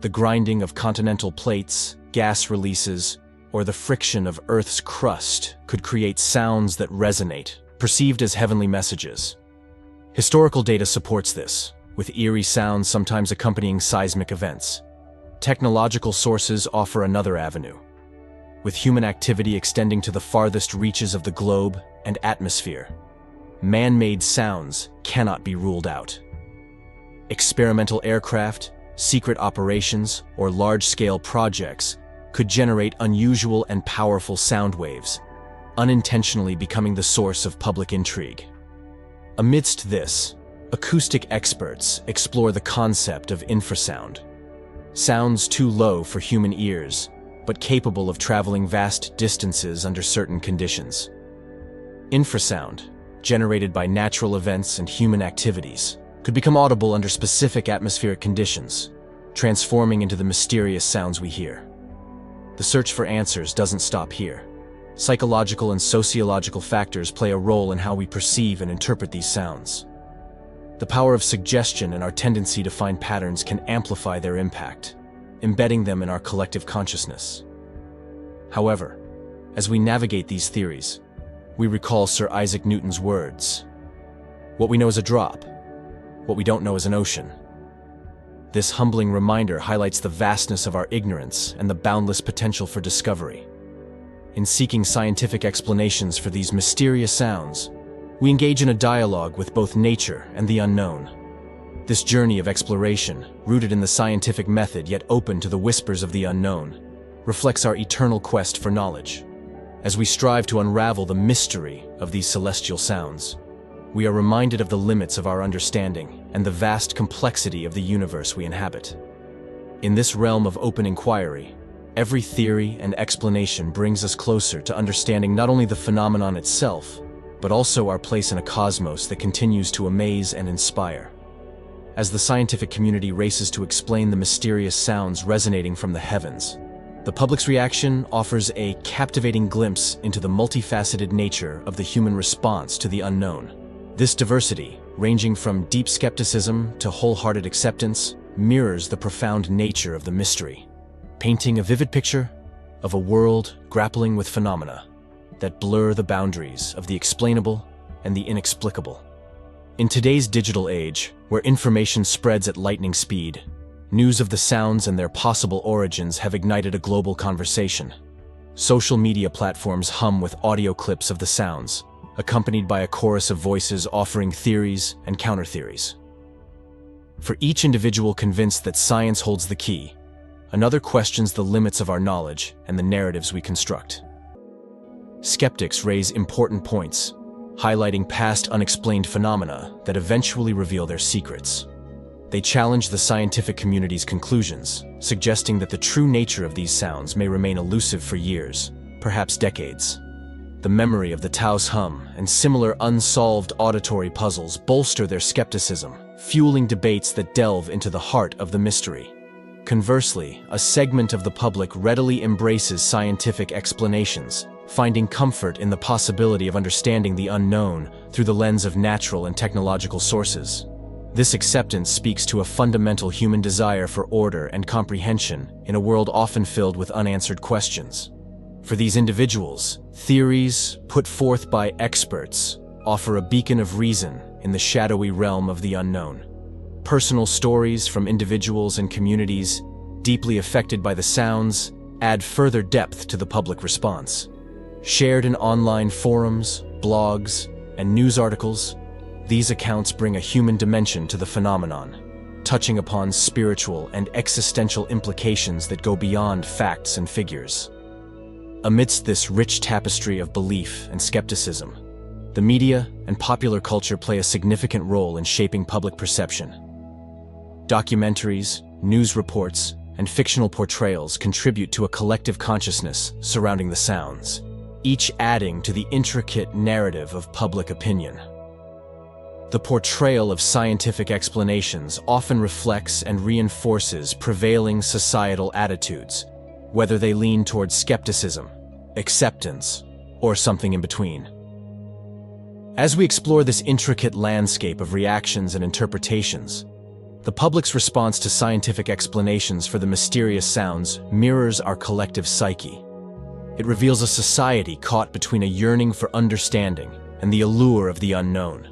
The grinding of continental plates, gas releases, or the friction of Earth's crust could create sounds that resonate, perceived as heavenly messages. Historical data supports this, with eerie sounds sometimes accompanying seismic events. Technological sources offer another avenue, with human activity extending to the farthest reaches of the globe and atmosphere. Man-made sounds cannot be ruled out. Experimental aircraft, secret operations, or large-scale projects could generate unusual and powerful sound waves, unintentionally becoming the source of public intrigue. Amidst this, acoustic experts explore the concept of infrasound. Sounds too low for human ears, but capable of traveling vast distances under certain conditions. Infrasound, generated by natural events and human activities, could become audible under specific atmospheric conditions, transforming into the mysterious sounds we hear. The search for answers doesn't stop here. Psychological and sociological factors play a role in how we perceive and interpret these sounds. The power of suggestion and our tendency to find patterns can amplify their impact, embedding them in our collective consciousness. However, as we navigate these theories, we recall Sir Isaac Newton's words: "What we know is a drop, what we don't know is an ocean." This humbling reminder highlights the vastness of our ignorance and the boundless potential for discovery. In seeking scientific explanations for these mysterious sounds, we engage in a dialogue with both nature and the unknown. This journey of exploration, rooted in the scientific method yet open to the whispers of the unknown, reflects our eternal quest for knowledge. As we strive to unravel the mystery of these celestial sounds, we are reminded of the limits of our understanding and the vast complexity of the universe we inhabit. In this realm of open inquiry, every theory and explanation brings us closer to understanding not only the phenomenon itself, but also our place in a cosmos that continues to amaze and inspire. As the scientific community races to explain the mysterious sounds resonating from the heavens, the public's reaction offers a captivating glimpse into the multifaceted nature of the human response to the unknown. This diversity, ranging from deep skepticism to wholehearted acceptance, mirrors the profound nature of the mystery, painting a vivid picture of a world grappling with phenomena that blur the boundaries of the explainable and the inexplicable. In today's digital age, where information spreads at lightning speed, news of the sounds and their possible origins have ignited a global conversation. Social media platforms hum with audio clips of the sounds, accompanied by a chorus of voices offering theories and counter-theories. For each individual convinced that science holds the key, another questions the limits of our knowledge and the narratives we construct. Skeptics raise important points, highlighting past unexplained phenomena that eventually reveal their secrets. They challenge the scientific community's conclusions, suggesting that the true nature of these sounds may remain elusive for years, perhaps decades. The memory of the Taos hum and similar unsolved auditory puzzles bolster their skepticism, fueling debates that delve into the heart of the mystery. Conversely, a segment of the public readily embraces scientific explanations, finding comfort in the possibility of understanding the unknown through the lens of natural and technological sources. This acceptance speaks to a fundamental human desire for order and comprehension in a world often filled with unanswered questions. For these individuals, theories put forth by experts offer a beacon of reason in the shadowy realm of the unknown. Personal stories from individuals and communities deeply affected by the sounds add further depth to the public response. Shared in online forums, blogs, and news articles, these accounts bring a human dimension to the phenomenon, touching upon spiritual and existential implications that go beyond facts and figures. Amidst this rich tapestry of belief and skepticism, the media and popular culture play a significant role in shaping public perception. Documentaries, news reports, and fictional portrayals contribute to a collective consciousness surrounding the sounds, each adding to the intricate narrative of public opinion. The portrayal of scientific explanations often reflects and reinforces prevailing societal attitudes, whether they lean towards skepticism, acceptance, or something in between. As we explore this intricate landscape of reactions and interpretations, the public's response to scientific explanations for the mysterious sounds mirrors our collective psyche. It reveals a society caught between a yearning for understanding and the allure of the unknown,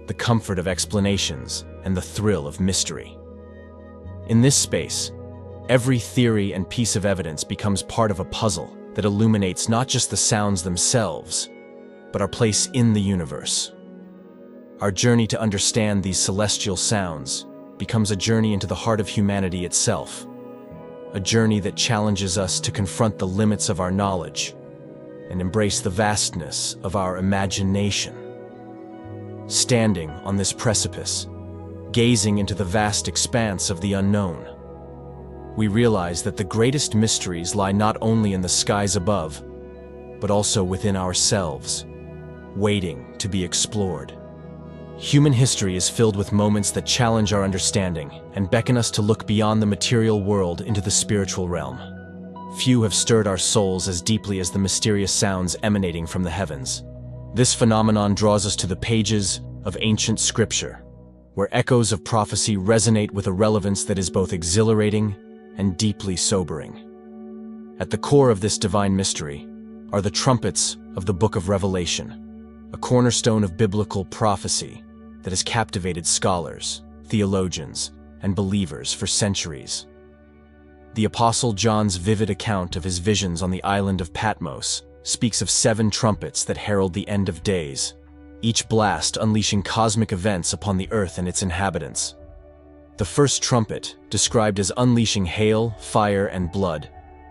the comfort of explanations and the thrill of mystery. In this space, every theory and piece of evidence becomes part of a puzzle that illuminates not just the sounds themselves, but our place in the universe. Our journey to understand these celestial sounds becomes a journey into the heart of humanity itself, a journey that challenges us to confront the limits of our knowledge and embrace the vastness of our imagination. Standing on this precipice, gazing into the vast expanse of the unknown, we realize that the greatest mysteries lie not only in the skies above, but also within ourselves, waiting to be explored. Human history is filled with moments that challenge our understanding and beckon us to look beyond the material world into the spiritual realm. Few have stirred our souls as deeply as the mysterious sounds emanating from the heavens. This phenomenon draws us to the pages of ancient scripture, where echoes of prophecy resonate with a relevance that is both exhilarating and deeply sobering. At the core of this divine mystery are the trumpets of the Book of Revelation, a cornerstone of biblical prophecy that has captivated scholars, theologians, and believers for centuries. The Apostle John's vivid account of his visions on the island of Patmos speaks of 7 trumpets that herald the end of days, each blast unleashing cosmic events upon the earth and its inhabitants. The first trumpet, described as unleashing hail, fire, and blood,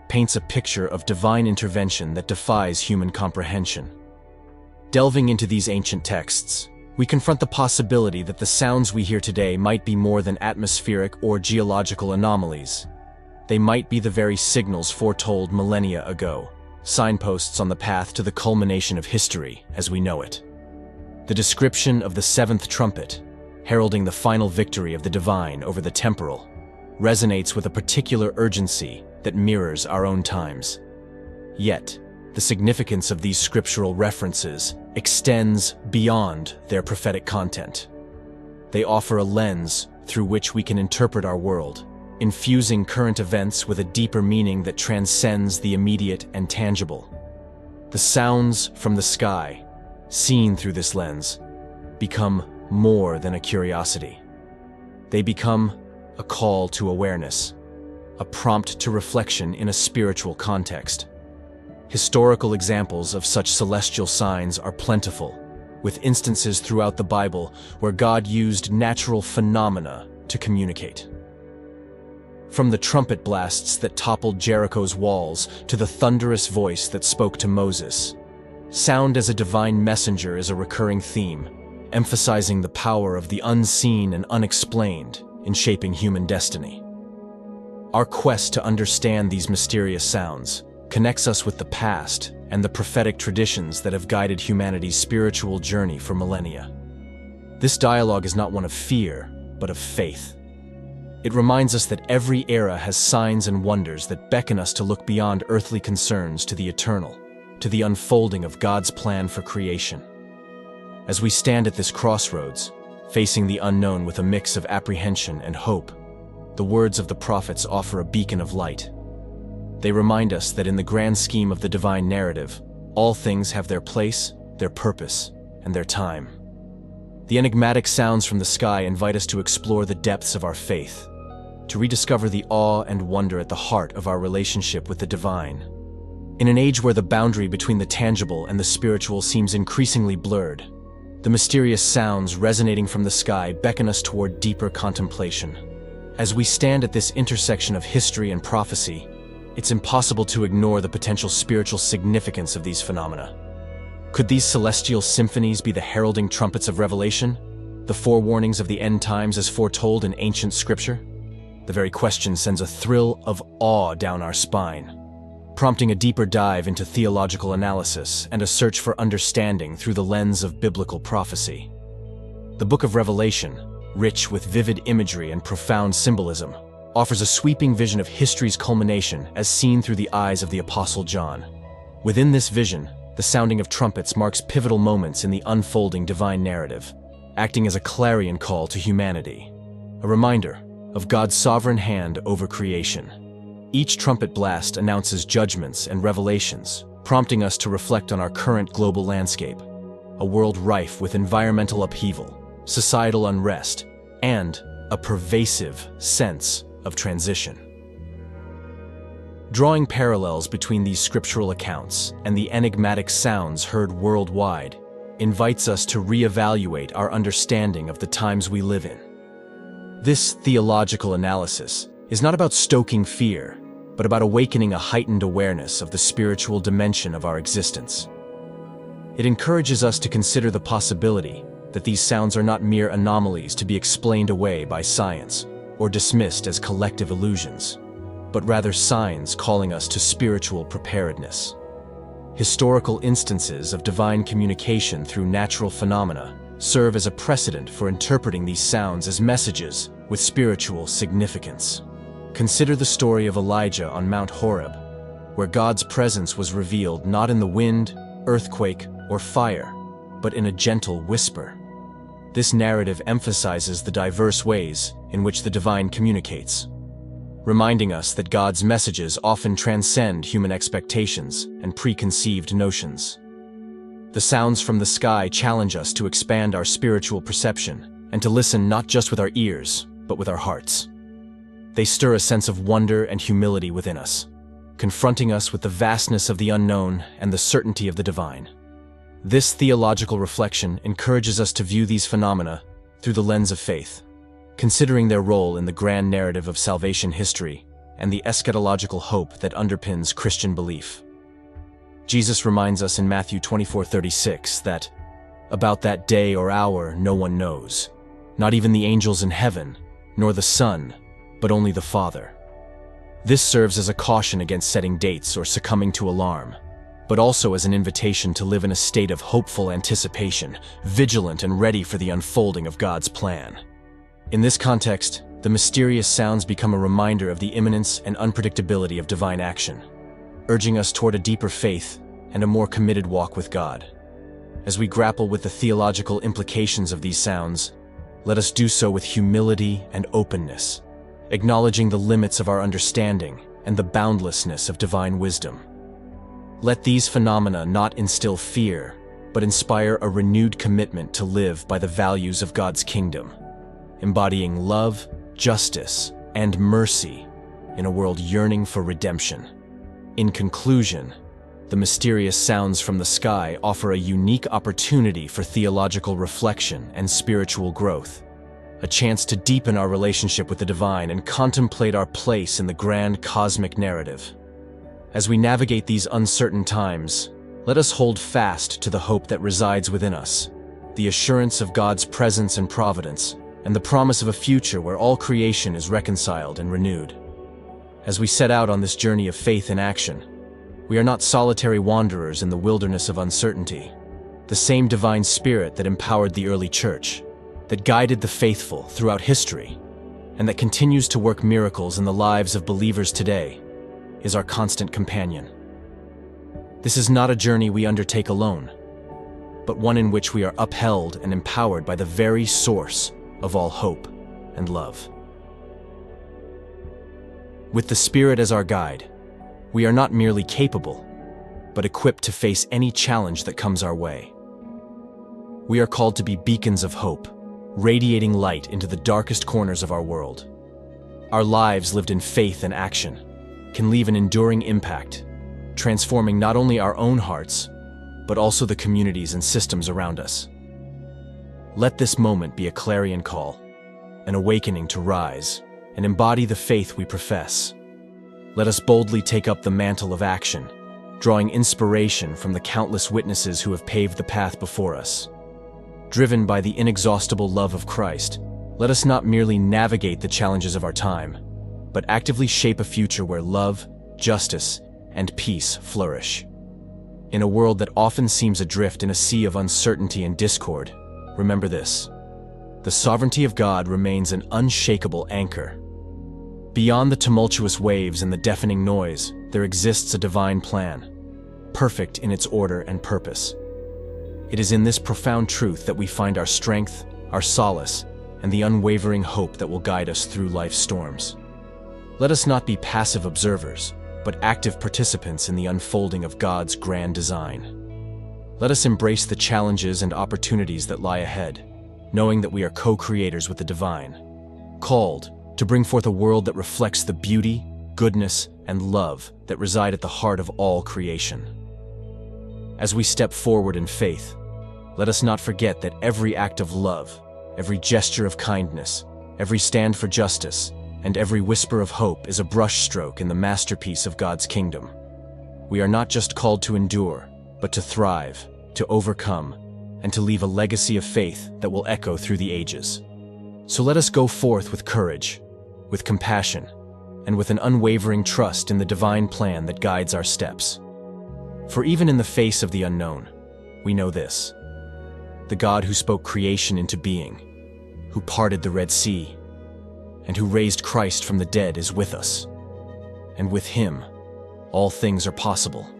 paints a picture of divine intervention that defies human comprehension. Delving into these ancient texts, we confront the possibility that the sounds we hear today might be more than atmospheric or geological anomalies. They might be the very signals foretold millennia ago, signposts on the path to the culmination of history as we know it. The description of the 7th trumpet, heralding the final victory of the divine over the temporal, resonates with a particular urgency that mirrors our own times. Yet, the significance of these scriptural references extends beyond their prophetic content. They offer a lens through which we can interpret our world, infusing current events with a deeper meaning that transcends the immediate and tangible. The sounds from the sky, seen through this lens, become more than a curiosity. They become a call to awareness, a prompt to reflection in a spiritual context. Historical examples of such celestial signs are plentiful, with instances throughout the Bible where God used natural phenomena to communicate. From the trumpet blasts that toppled Jericho's walls to the thunderous voice that spoke to Moses, sound as a divine messenger is a recurring theme, emphasizing the power of the unseen and unexplained in shaping human destiny. Our quest to understand these mysterious sounds connects us with the past and the prophetic traditions that have guided humanity's spiritual journey for millennia. This dialogue is not one of fear, but of faith. It reminds us that every era has signs and wonders that beckon us to look beyond earthly concerns to the eternal, to the unfolding of God's plan for creation. As we stand at this crossroads, facing the unknown with a mix of apprehension and hope, the words of the prophets offer a beacon of light. They remind us that in the grand scheme of the divine narrative, all things have their place, their purpose, and their time. The enigmatic sounds from the sky invite us to explore the depths of our faith, to rediscover the awe and wonder at the heart of our relationship with the divine. In an age where the boundary between the tangible and the spiritual seems increasingly blurred, the mysterious sounds resonating from the sky beckon us toward deeper contemplation. As we stand at this intersection of history and prophecy, it's impossible to ignore the potential spiritual significance of these phenomena. Could these celestial symphonies be the heralding trumpets of Revelation, the forewarnings of the end times as foretold in ancient scripture? The very question sends a thrill of awe down our spine, prompting a deeper dive into theological analysis and a search for understanding through the lens of biblical prophecy. The Book of Revelation, rich with vivid imagery and profound symbolism, offers a sweeping vision of history's culmination as seen through the eyes of the Apostle John. Within this vision, the sounding of trumpets marks pivotal moments in the unfolding divine narrative, acting as a clarion call to humanity, a reminder of God's sovereign hand over creation. Each trumpet blast announces judgments and revelations, prompting us to reflect on our current global landscape, a world rife with environmental upheaval, societal unrest, and a pervasive sense of transition. Drawing parallels between these scriptural accounts and the enigmatic sounds heard worldwide invites us to reevaluate our understanding of the times we live in. This theological analysis is not about stoking fear, but about awakening a heightened awareness of the spiritual dimension of our existence. It encourages us to consider the possibility that these sounds are not mere anomalies to be explained away by science or dismissed as collective illusions, but rather signs calling us to spiritual preparedness. Historical instances of divine communication through natural phenomena serve as a precedent for interpreting these sounds as messages with spiritual significance. Consider the story of Elijah on Mount Horeb, where God's presence was revealed not in the wind, earthquake, or fire, but in a gentle whisper. This narrative emphasizes the diverse ways in which the divine communicates, reminding us that God's messages often transcend human expectations and preconceived notions. The sounds from the sky challenge us to expand our spiritual perception and to listen not just with our ears, but with our hearts. They stir a sense of wonder and humility within us, confronting us with the vastness of the unknown and the certainty of the divine. This theological reflection encourages us to view these phenomena through the lens of faith, considering their role in the grand narrative of salvation history and the eschatological hope that underpins Christian belief. Jesus reminds us in Matthew 24:36 that, "About that day or hour no one knows, not even the angels in heaven, nor the Son, but only the Father." This serves as a caution against setting dates or succumbing to alarm, but also as an invitation to live in a state of hopeful anticipation, vigilant and ready for the unfolding of God's plan. In this context, the mysterious sounds become a reminder of the imminence and unpredictability of divine action, urging us toward a deeper faith and a more committed walk with God. As we grapple with the theological implications of these sounds, let us do so with humility and openness, acknowledging the limits of our understanding and the boundlessness of divine wisdom. Let these phenomena not instill fear, but inspire a renewed commitment to live by the values of God's kingdom, embodying love, justice, and mercy in a world yearning for redemption. In conclusion, the mysterious sounds from the sky offer a unique opportunity for theological reflection and spiritual growth, a chance to deepen our relationship with the divine and contemplate our place in the grand cosmic narrative. As we navigate these uncertain times, let us hold fast to the hope that resides within us, the assurance of God's presence and providence, and the promise of a future where all creation is reconciled and renewed. As we set out on this journey of faith in action, we are not solitary wanderers in the wilderness of uncertainty. The same divine spirit that empowered the early church, that guided the faithful throughout history, and that continues to work miracles in the lives of believers today, is our constant companion. This is not a journey we undertake alone, but one in which we are upheld and empowered by the very source of all hope and love. With the Spirit as our guide, we are not merely capable, but equipped to face any challenge that comes our way. We are called to be beacons of hope, radiating light into the darkest corners of our world. Our lives lived in faith and action can leave an enduring impact, transforming not only our own hearts, but also the communities and systems around us. Let this moment be a clarion call, an awakening to rise and embody the faith we profess. Let us boldly take up the mantle of action, drawing inspiration from the countless witnesses who have paved the path before us. Driven by the inexhaustible love of Christ, let us not merely navigate the challenges of our time, but actively shape a future where love, justice, and peace flourish. In a world that often seems adrift in a sea of uncertainty and discord, remember this: the sovereignty of God remains an unshakable anchor. Beyond the tumultuous waves and the deafening noise, there exists a divine plan, perfect in its order and purpose. It is in this profound truth that we find our strength, our solace, and the unwavering hope that will guide us through life's storms. Let us not be passive observers, but active participants in the unfolding of God's grand design. Let us embrace the challenges and opportunities that lie ahead, knowing that we are co-creators with the divine, called to bring forth a world that reflects the beauty, goodness, and love that reside at the heart of all creation. As we step forward in faith, let us not forget that every act of love, every gesture of kindness, Every stand for justice and every whisper of hope is a brushstroke in the masterpiece of God's kingdom. We are not just called to endure, but to thrive, to overcome, and to leave a legacy of faith that will echo through the ages. So let us go forth with courage, with compassion, and with an unwavering trust in the divine plan that guides our steps. For even in the face of the unknown, we know this: the God who spoke creation into being, who parted the Red Sea, and who raised Christ from the dead is with us. And with him, all things are possible.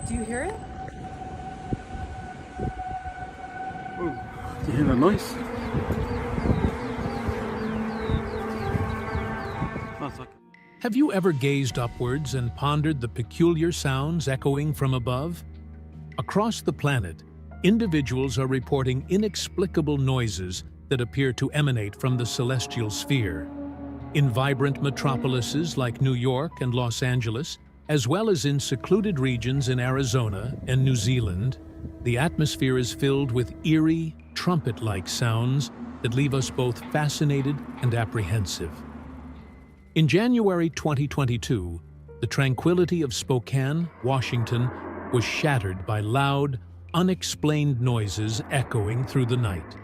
Do you hear it? Do you hear that noise? That's like... Have you ever gazed upwards and pondered the peculiar sounds echoing from above? Across the planet, individuals are reporting inexplicable noises that appear to emanate from the celestial sphere. In vibrant metropolises like New York and Los Angeles, as well as in secluded regions in Arizona and New Zealand, the atmosphere is filled with eerie, trumpet-like sounds that leave us both fascinated and apprehensive. In January 2022, the tranquility of Spokane, Washington, was shattered by loud, unexplained noises echoing through the night.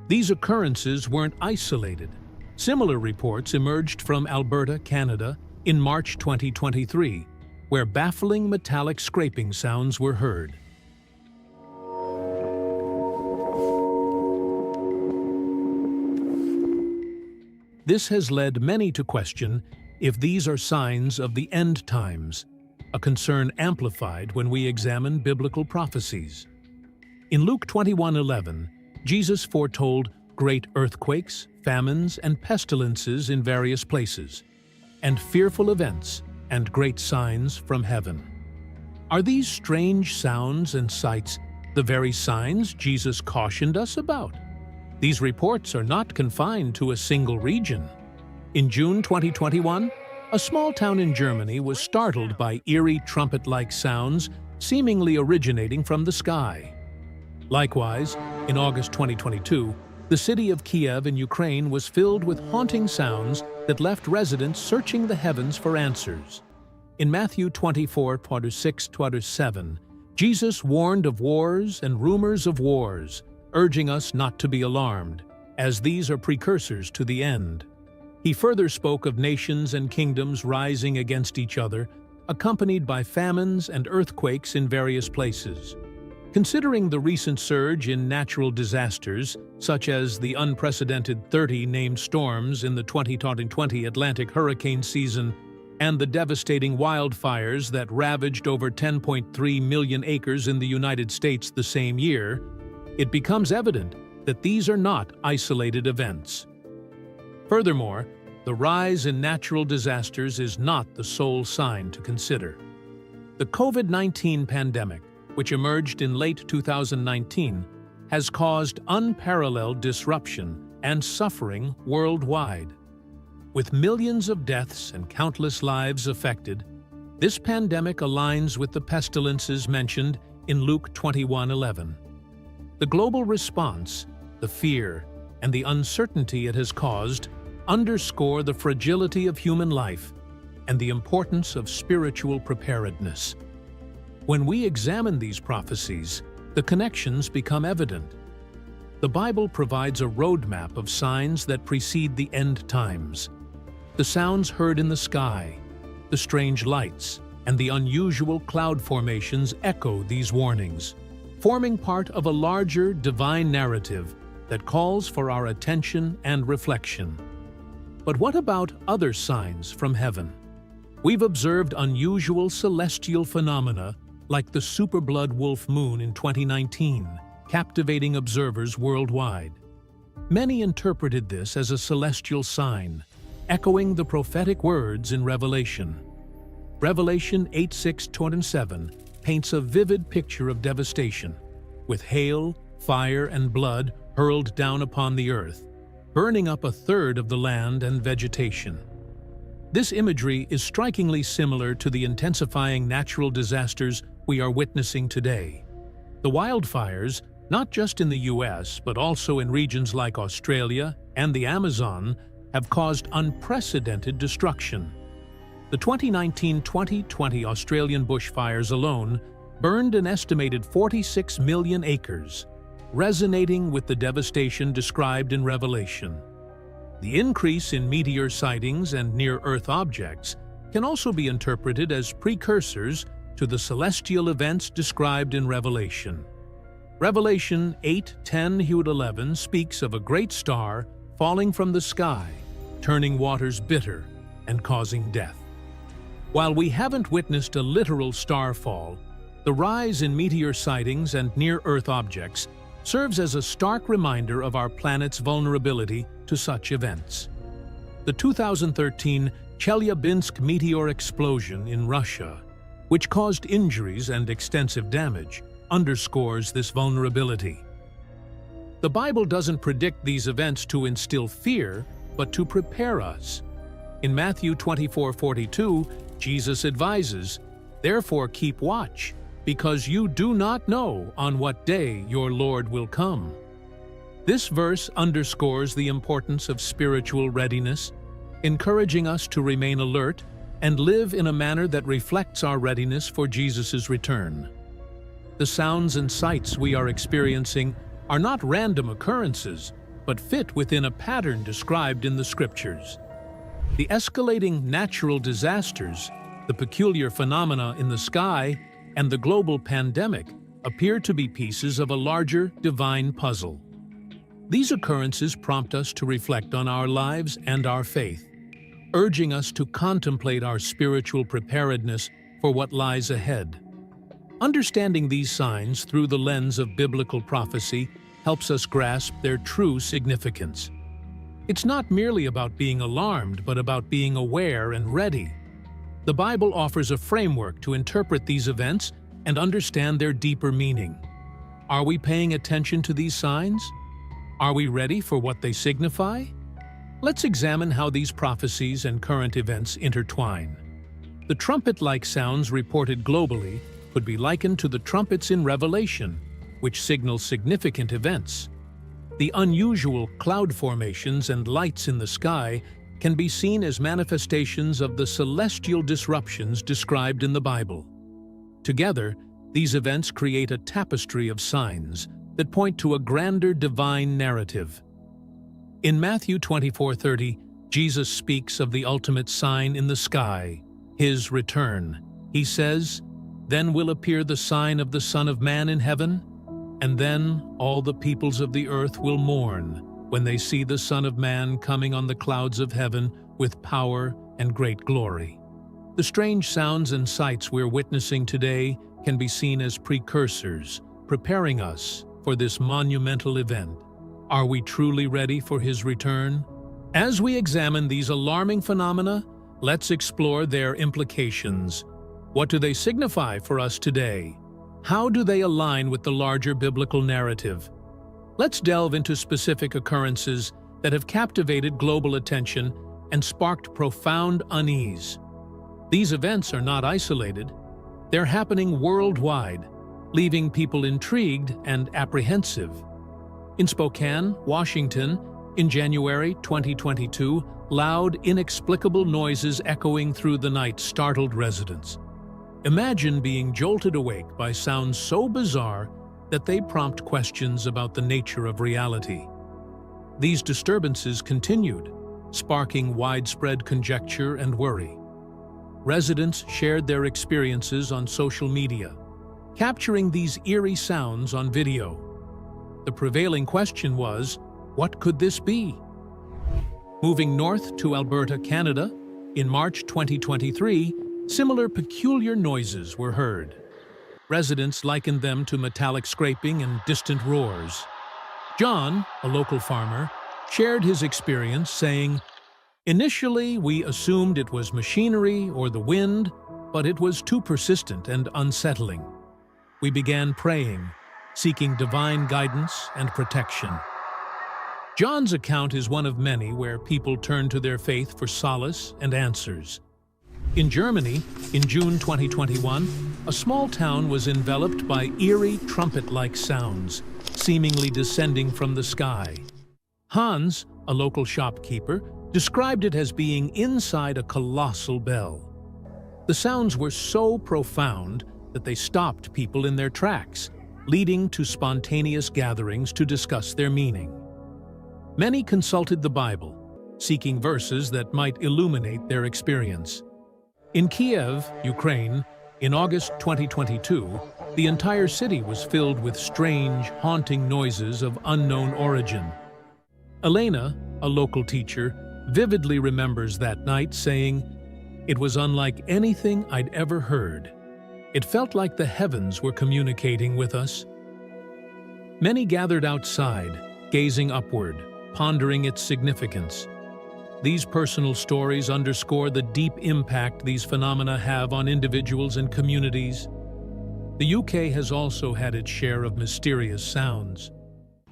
These occurrences weren't isolated. Similar reports emerged from Alberta, Canada, in March 2023, where baffling metallic scraping sounds were heard. This has led many to question if these are signs of the end times, a concern amplified when we examine biblical prophecies. In Luke 21:11, Jesus foretold great earthquakes, famines, and pestilences in various places, and fearful events and great signs from heaven. Are these strange sounds and sights the very signs Jesus cautioned us about? These reports are not confined to a single region. In June 2021, a small town in Germany was startled by eerie trumpet-like sounds seemingly originating from the sky. Likewise, in August 2022, the city of Kiev in Ukraine was filled with haunting sounds that left residents searching the heavens for answers. In Matthew 24:6-7, Jesus warned of wars and rumors of wars, urging us not to be alarmed, as these are precursors to the end. He further spoke of nations and kingdoms rising against each other, accompanied by famines and earthquakes in various places. Considering the recent surge in natural disasters, such as the unprecedented 30 named storms in the 2020 Atlantic hurricane season and the devastating wildfires that ravaged over 10.3 million acres in the United States the same year, it becomes evident that these are not isolated events. Furthermore, the rise in natural disasters is not the sole sign to consider. The COVID-19 pandemic, which emerged in late 2019, has caused unparalleled disruption and suffering worldwide. With millions of deaths and countless lives affected, this pandemic aligns with the pestilences mentioned in Luke 21:11. The global response, the fear, and the uncertainty it has caused underscore the fragility of human life and the importance of spiritual preparedness. When we examine these prophecies, the connections become evident. The Bible provides a roadmap of signs that precede the end times. The sounds heard in the sky, the strange lights, and the unusual cloud formations echo these warnings, forming part of a larger divine narrative that calls for our attention and reflection. But what about other signs from heaven? We've observed unusual celestial phenomena like the super-blood wolf moon in 2019, captivating observers worldwide. Many interpreted this as a celestial sign, echoing the prophetic words in Revelation. Revelation 8:6-7 paints a vivid picture of devastation, with hail, fire and blood hurled down upon the earth, burning up a third of the land and vegetation. This imagery is strikingly similar to the intensifying natural disasters we are witnessing today. The wildfires, not just in the US, but also in regions like Australia and the Amazon, have caused unprecedented destruction. The 2019-2020 Australian bushfires alone burned an estimated 46 million acres, resonating with the devastation described in Revelation. The increase in meteor sightings and near-Earth objects can also be interpreted as precursors to the celestial events described in Revelation. Revelation 8:10-11 speaks of a great star falling from the sky, turning waters bitter and causing death. While we haven't witnessed a literal star fall, the rise in meteor sightings and near-Earth objects serves as a stark reminder of our planet's vulnerability to such events. The 2013 Chelyabinsk meteor explosion in Russia, which caused injuries and extensive damage, underscores this vulnerability. The Bible doesn't predict these events to instill fear, but to prepare us. In Matthew 24:42, Jesus advises, "Therefore keep watch, because you do not know on what day your Lord will come." This verse underscores the importance of spiritual readiness, encouraging us to remain alert and live in a manner that reflects our readiness for Jesus' return. The sounds and sights we are experiencing are not random occurrences, but fit within a pattern described in the Scriptures. The escalating natural disasters, the peculiar phenomena in the sky, and the global pandemic appear to be pieces of a larger divine puzzle. These occurrences prompt us to reflect on our lives and our faith, urging us to contemplate our spiritual preparedness for what lies ahead. Understanding these signs through the lens of biblical prophecy helps us grasp their true significance. It's not merely about being alarmed, but about being aware and ready. The Bible offers a framework to interpret these events and understand their deeper meaning. Are we paying attention to these signs? Are we ready for what they signify? Let's examine how these prophecies and current events intertwine. The trumpet-like sounds reported globally could be likened to the trumpets in Revelation, which signal significant events. The unusual cloud formations and lights in the sky can be seen as manifestations of the celestial disruptions described in the Bible. Together, these events create a tapestry of signs that point to a grander divine narrative. In Matthew 24:30, Jesus speaks of the ultimate sign in the sky, his return. He says, "Then will appear the sign of the Son of Man in heaven, and then all the peoples of the earth will mourn when they see the Son of Man coming on the clouds of heaven with power and great glory." The strange sounds and sights we're witnessing today can be seen as precursors, preparing us for this monumental event. Are we truly ready for his return? As we examine these alarming phenomena, let's explore their implications. What do they signify for us today? How do they align with the larger biblical narrative? Let's delve into specific occurrences that have captivated global attention and sparked profound unease. These events are not isolated. They're happening worldwide, leaving people intrigued and apprehensive. In Spokane, Washington, in January 2022, loud, inexplicable noises echoing through the night startled residents. Imagine being jolted awake by sounds so bizarre that they prompt questions about the nature of reality. These disturbances continued, sparking widespread conjecture and worry. Residents shared their experiences on social media, capturing these eerie sounds on video. The prevailing question was, what could this be? Moving north to Alberta, Canada, in March 2023, similar peculiar noises were heard. Residents likened them to metallic scraping and distant roars. John, a local farmer, shared his experience, saying, "Initially, we assumed it was machinery or the wind, but it was too persistent and unsettling. We began praying, seeking divine guidance and protection. John's account is one of many where people turn to their faith for solace and answers. In Germany, in June 2021, a small town was enveloped by eerie trumpet-like sounds, seemingly descending from the sky. Hans, a local shopkeeper, described it as being inside a colossal bell. The sounds were so profound that they stopped people in their tracks, leading to spontaneous gatherings to discuss their meaning. Many consulted the Bible, seeking verses that might illuminate their experience. In Kiev, Ukraine, in August 2022, the entire city was filled with strange, haunting noises of unknown origin. Elena, a local teacher, vividly remembers that night, saying, "It was unlike anything I'd ever heard. It felt like the heavens were communicating with us." Many gathered outside, gazing upward, pondering its significance. These personal stories underscore the deep impact these phenomena have on individuals and communities. The UK has also had its share of mysterious sounds.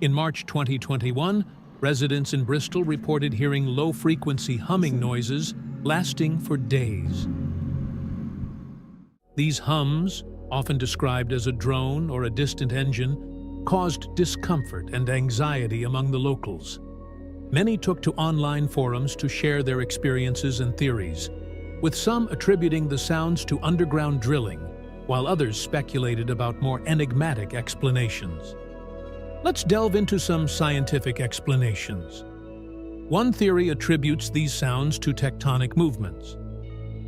In March 2021, residents in Bristol reported hearing low-frequency humming noises lasting for days. These hums, often described as a drone or a distant engine, caused discomfort and anxiety among the locals. Many took to online forums to share their experiences and theories, with some attributing the sounds to underground drilling, while others speculated about more enigmatic explanations. Let's delve into some scientific explanations. One theory attributes these sounds to tectonic movements.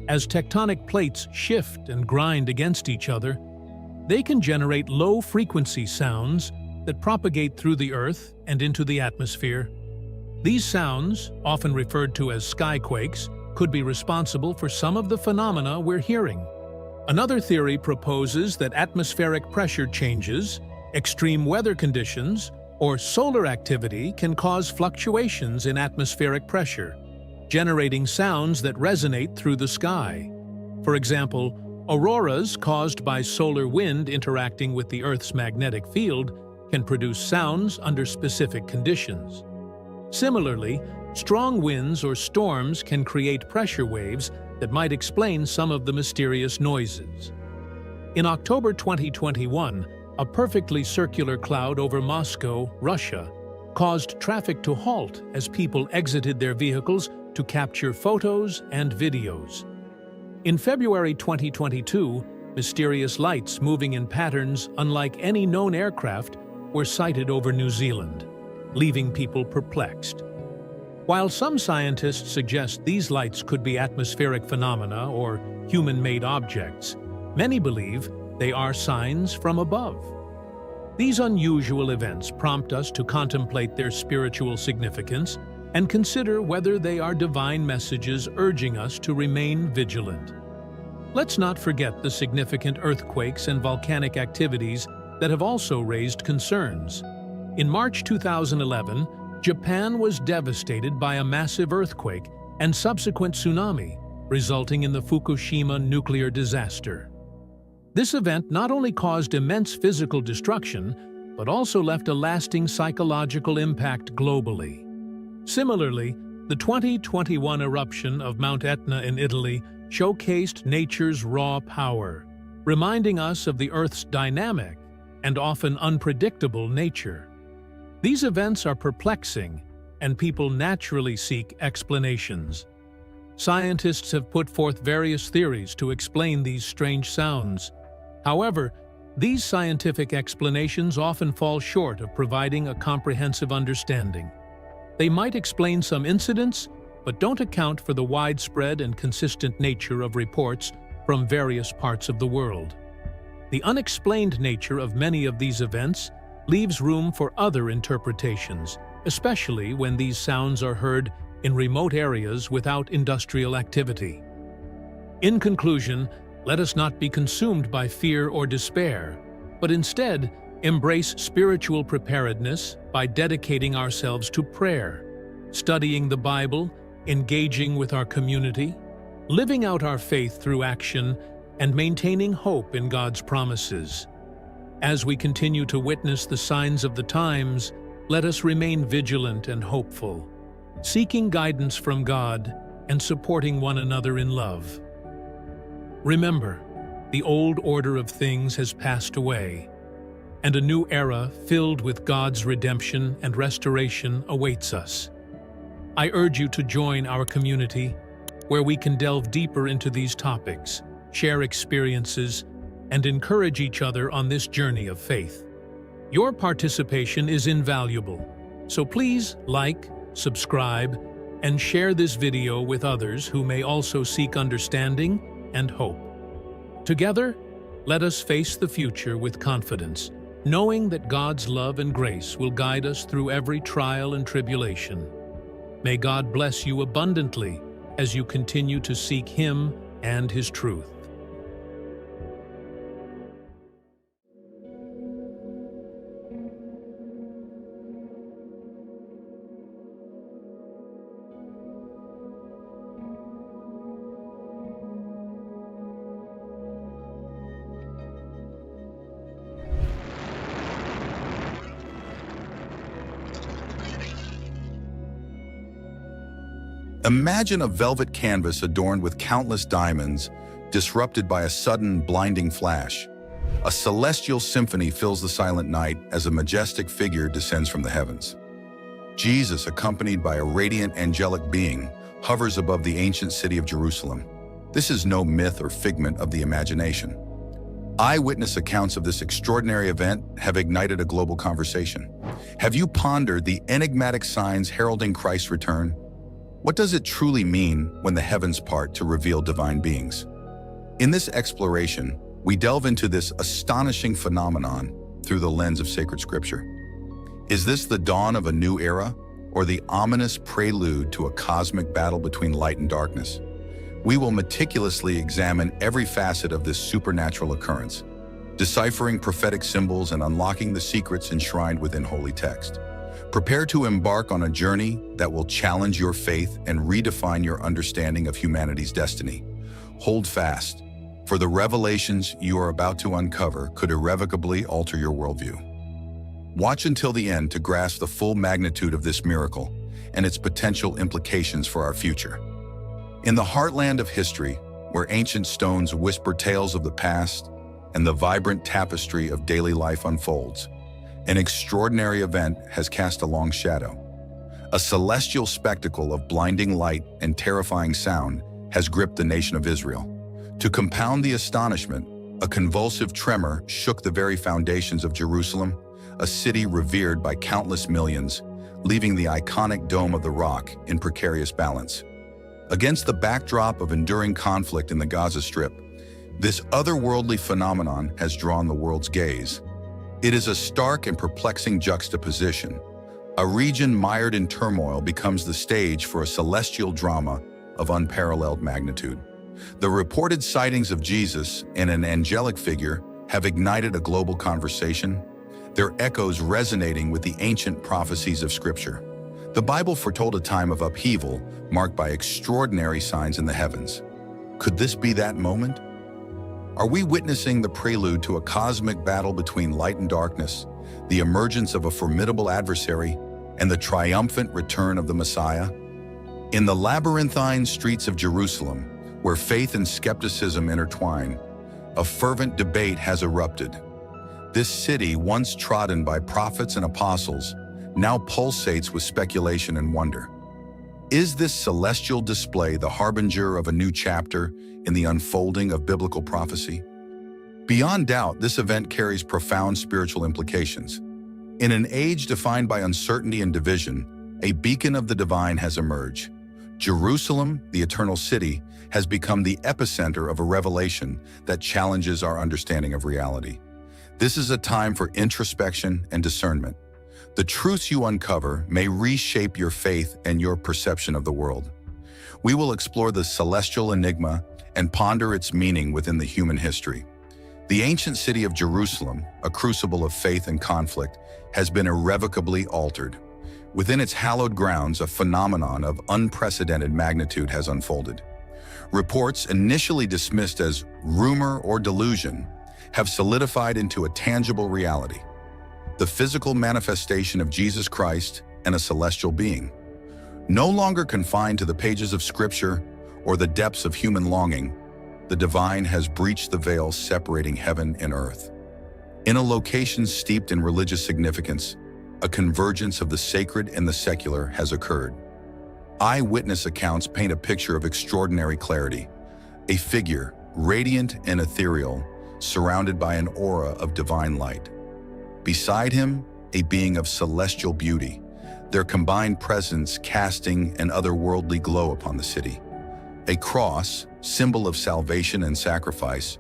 As tectonic plates shift and grind against each other, they can generate low-frequency sounds that propagate through the Earth and into the atmosphere. These sounds, often referred to as skyquakes, could be responsible for some of the phenomena we're hearing. Another theory proposes that atmospheric pressure changes, extreme weather conditions, or solar activity can cause fluctuations in atmospheric pressure, generating sounds that resonate through the sky. For example, auroras caused by solar wind interacting with the Earth's magnetic field can produce sounds under specific conditions. Similarly, strong winds or storms can create pressure waves that might explain some of the mysterious noises. In October 2021, a perfectly circular cloud over Moscow, Russia, caused traffic to halt as people exited their vehicles to capture photos and videos. In February 2022, mysterious lights moving in patterns unlike any known aircraft were sighted over New Zealand, leaving people perplexed. While some scientists suggest these lights could be atmospheric phenomena or human-made objects, many believe they are signs from above. These unusual events prompt us to contemplate their spiritual significance and consider whether they are divine messages urging us to remain vigilant. Let's not forget the significant earthquakes and volcanic activities that have also raised concerns. In March 2011, Japan was devastated by a massive earthquake and subsequent tsunami, resulting in the Fukushima nuclear disaster. This event not only caused immense physical destruction, but also left a lasting psychological impact globally. Similarly, the 2021 eruption of Mount Etna in Italy showcased nature's raw power, reminding us of the Earth's dynamic and often unpredictable nature. These events are perplexing, and people naturally seek explanations. Scientists have put forth various theories to explain these strange sounds. However, these scientific explanations often fall short of providing a comprehensive understanding. They might explain some incidents, but don't account for the widespread and consistent nature of reports from various parts of the world. The unexplained nature of many of these events leaves room for other interpretations, especially when these sounds are heard in remote areas without industrial activity. In conclusion, let us not be consumed by fear or despair, but instead embrace spiritual preparedness by dedicating ourselves to prayer, studying the Bible, engaging with our community, living out our faith through action, and maintaining hope in God's promises. As we continue to witness the signs of the times, let us remain vigilant and hopeful, seeking guidance from God and supporting one another in love. Remember, the old order of things has passed away, and a new era filled with God's redemption and restoration awaits us. I urge you to join our community, where we can delve deeper into these topics, share experiences, and encourage each other on this journey of faith. Your participation is invaluable, so please like, subscribe, and share this video with others who may also seek understanding and hope. Together, let us face the future with confidence, knowing that God's love and grace will guide us through every trial and tribulation. May God bless you abundantly as you continue to seek Him and His truth. Imagine a velvet canvas adorned with countless diamonds, disrupted by a sudden, blinding flash. A celestial symphony fills the silent night as a majestic figure descends from the heavens. Jesus, accompanied by a radiant angelic being, hovers above the ancient city of Jerusalem. This is no myth or figment of the imagination. Eyewitness accounts of this extraordinary event have ignited a global conversation. Have you pondered the enigmatic signs heralding Christ's return? What does it truly mean when the heavens part to reveal divine beings? In this exploration, we delve into this astonishing phenomenon through the lens of sacred scripture. Is this the dawn of a new era, or the ominous prelude to a cosmic battle between light and darkness? We will meticulously examine every facet of this supernatural occurrence, deciphering prophetic symbols and unlocking the secrets enshrined within holy text. Prepare to embark on a journey that will challenge your faith and redefine your understanding of humanity's destiny. Hold fast, for the revelations you are about to uncover could irrevocably alter your worldview. Watch until the end to grasp the full magnitude of this miracle and its potential implications for our future. In the heartland of history, where ancient stones whisper tales of the past and the vibrant tapestry of daily life unfolds, an extraordinary event has cast a long shadow. A celestial spectacle of blinding light and terrifying sound has gripped the nation of Israel. To compound the astonishment, a convulsive tremor shook the very foundations of Jerusalem, a city revered by countless millions, leaving the iconic Dome of the Rock in precarious balance. Against the backdrop of enduring conflict in the Gaza Strip, this otherworldly phenomenon has drawn the world's gaze. It is a stark and perplexing juxtaposition. A region mired in turmoil becomes the stage for a celestial drama of unparalleled magnitude. The reported sightings of Jesus and an angelic figure have ignited a global conversation, their echoes resonating with the ancient prophecies of Scripture. The Bible foretold a time of upheaval marked by extraordinary signs in the heavens. Could this be that moment? Are we witnessing the prelude to a cosmic battle between light and darkness, the emergence of a formidable adversary, and the triumphant return of the Messiah? In the labyrinthine streets of Jerusalem, where faith and skepticism intertwine, a fervent debate has erupted. This city, once trodden by prophets and apostles, now pulsates with speculation and wonder. Is this celestial display the harbinger of a new chapter in the unfolding of biblical prophecy? Beyond doubt, this event carries profound spiritual implications. In an age defined by uncertainty and division, a beacon of the divine has emerged. Jerusalem, the eternal city, has become the epicenter of a revelation that challenges our understanding of reality. This is a time for introspection and discernment. The truths you uncover may reshape your faith and your perception of the world. We will explore the celestial enigma and ponder its meaning within the human history. The ancient city of Jerusalem, a crucible of faith and conflict, has been irrevocably altered. Within its hallowed grounds, a phenomenon of unprecedented magnitude has unfolded. Reports initially dismissed as rumor or delusion have solidified into a tangible reality, the physical manifestation of Jesus Christ and a celestial being. No longer confined to the pages of Scripture or the depths of human longing, the divine has breached the veil separating heaven and earth. In a location steeped in religious significance, a convergence of the sacred and the secular has occurred. Eyewitness accounts paint a picture of extraordinary clarity, a figure, radiant and ethereal, surrounded by an aura of divine light. Beside him, a being of celestial beauty, their combined presence casting an otherworldly glow upon the city. A cross, symbol of salvation and sacrifice,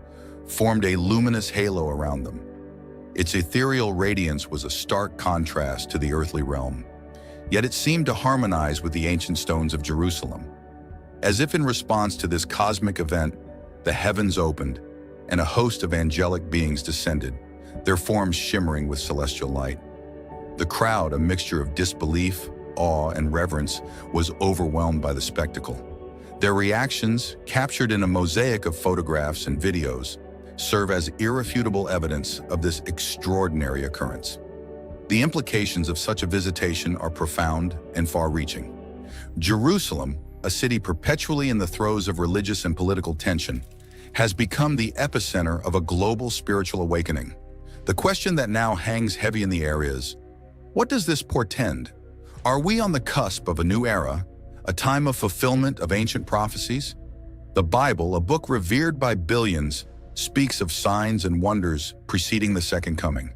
formed a luminous halo around them. Its ethereal radiance was a stark contrast to the earthly realm, yet it seemed to harmonize with the ancient stones of Jerusalem. As if in response to this cosmic event, the heavens opened, and a host of angelic beings descended, their forms shimmering with celestial light. The crowd, a mixture of disbelief, awe, and reverence, was overwhelmed by the spectacle. Their reactions, captured in a mosaic of photographs and videos, serve as irrefutable evidence of this extraordinary occurrence. The implications of such a visitation are profound and far-reaching. Jerusalem, a city perpetually in the throes of religious and political tension, has become the epicenter of a global spiritual awakening. The question that now hangs heavy in the air is, what does this portend? Are we on the cusp of a new era, a time of fulfillment of ancient prophecies? The Bible, a book revered by billions, speaks of signs and wonders preceding the second coming.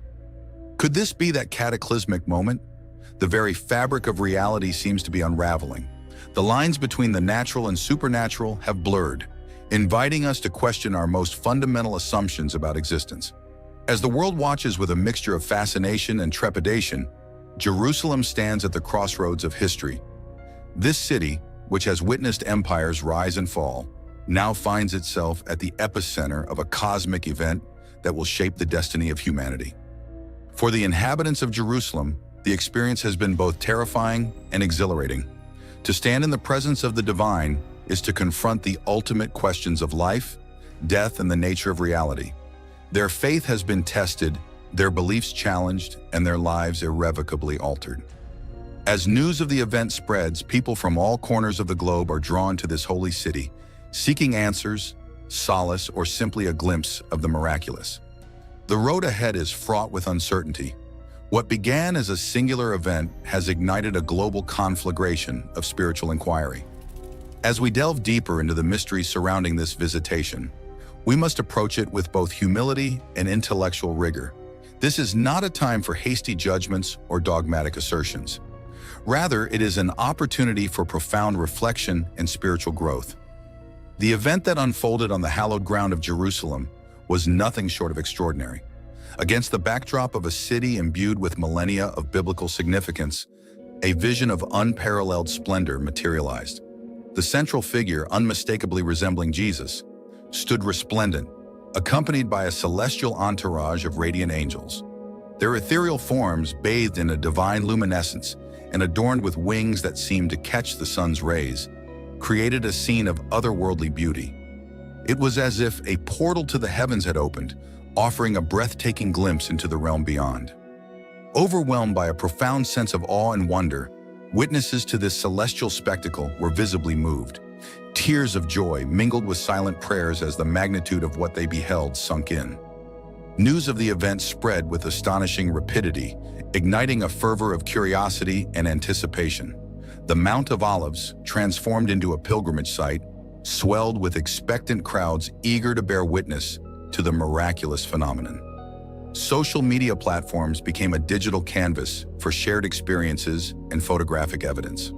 Could this be that cataclysmic moment? The very fabric of reality seems to be unraveling. The lines between the natural and supernatural have blurred, inviting us to question our most fundamental assumptions about existence. As the world watches with a mixture of fascination and trepidation, Jerusalem stands at the crossroads of history. This city, which has witnessed empires rise and fall, now finds itself at the epicenter of a cosmic event that will shape the destiny of humanity. For the inhabitants of Jerusalem, the experience has been both terrifying and exhilarating. To stand in the presence of the divine is to confront the ultimate questions of life, death, and the nature of reality. Their faith has been tested, their beliefs challenged, and their lives irrevocably altered. As news of the event spreads, people from all corners of the globe are drawn to this holy city, seeking answers, solace, or simply a glimpse of the miraculous. The road ahead is fraught with uncertainty. What began as a singular event has ignited a global conflagration of spiritual inquiry. As we delve deeper into the mysteries surrounding this visitation, we must approach it with both humility and intellectual rigor. This is not a time for hasty judgments or dogmatic assertions. Rather, it is an opportunity for profound reflection and spiritual growth. The event that unfolded on the hallowed ground of Jerusalem was nothing short of extraordinary. Against the backdrop of a city imbued with millennia of biblical significance, a vision of unparalleled splendor materialized. The central figure, unmistakably resembling Jesus, stood resplendent, accompanied by a celestial entourage of radiant angels. Their ethereal forms, bathed in a divine luminescence and adorned with wings that seemed to catch the sun's rays, created a scene of otherworldly beauty. It was as if a portal to the heavens had opened, offering a breathtaking glimpse into the realm beyond. Overwhelmed by a profound sense of awe and wonder, witnesses to this celestial spectacle were visibly moved. Tears of joy mingled with silent prayers as the magnitude of what they beheld sunk in. News of the event spread with astonishing rapidity, igniting a fervor of curiosity and anticipation. The Mount of Olives, transformed into a pilgrimage site, swelled with expectant crowds eager to bear witness to the miraculous phenomenon. Social media platforms became a digital canvas for shared experiences and photographic evidence.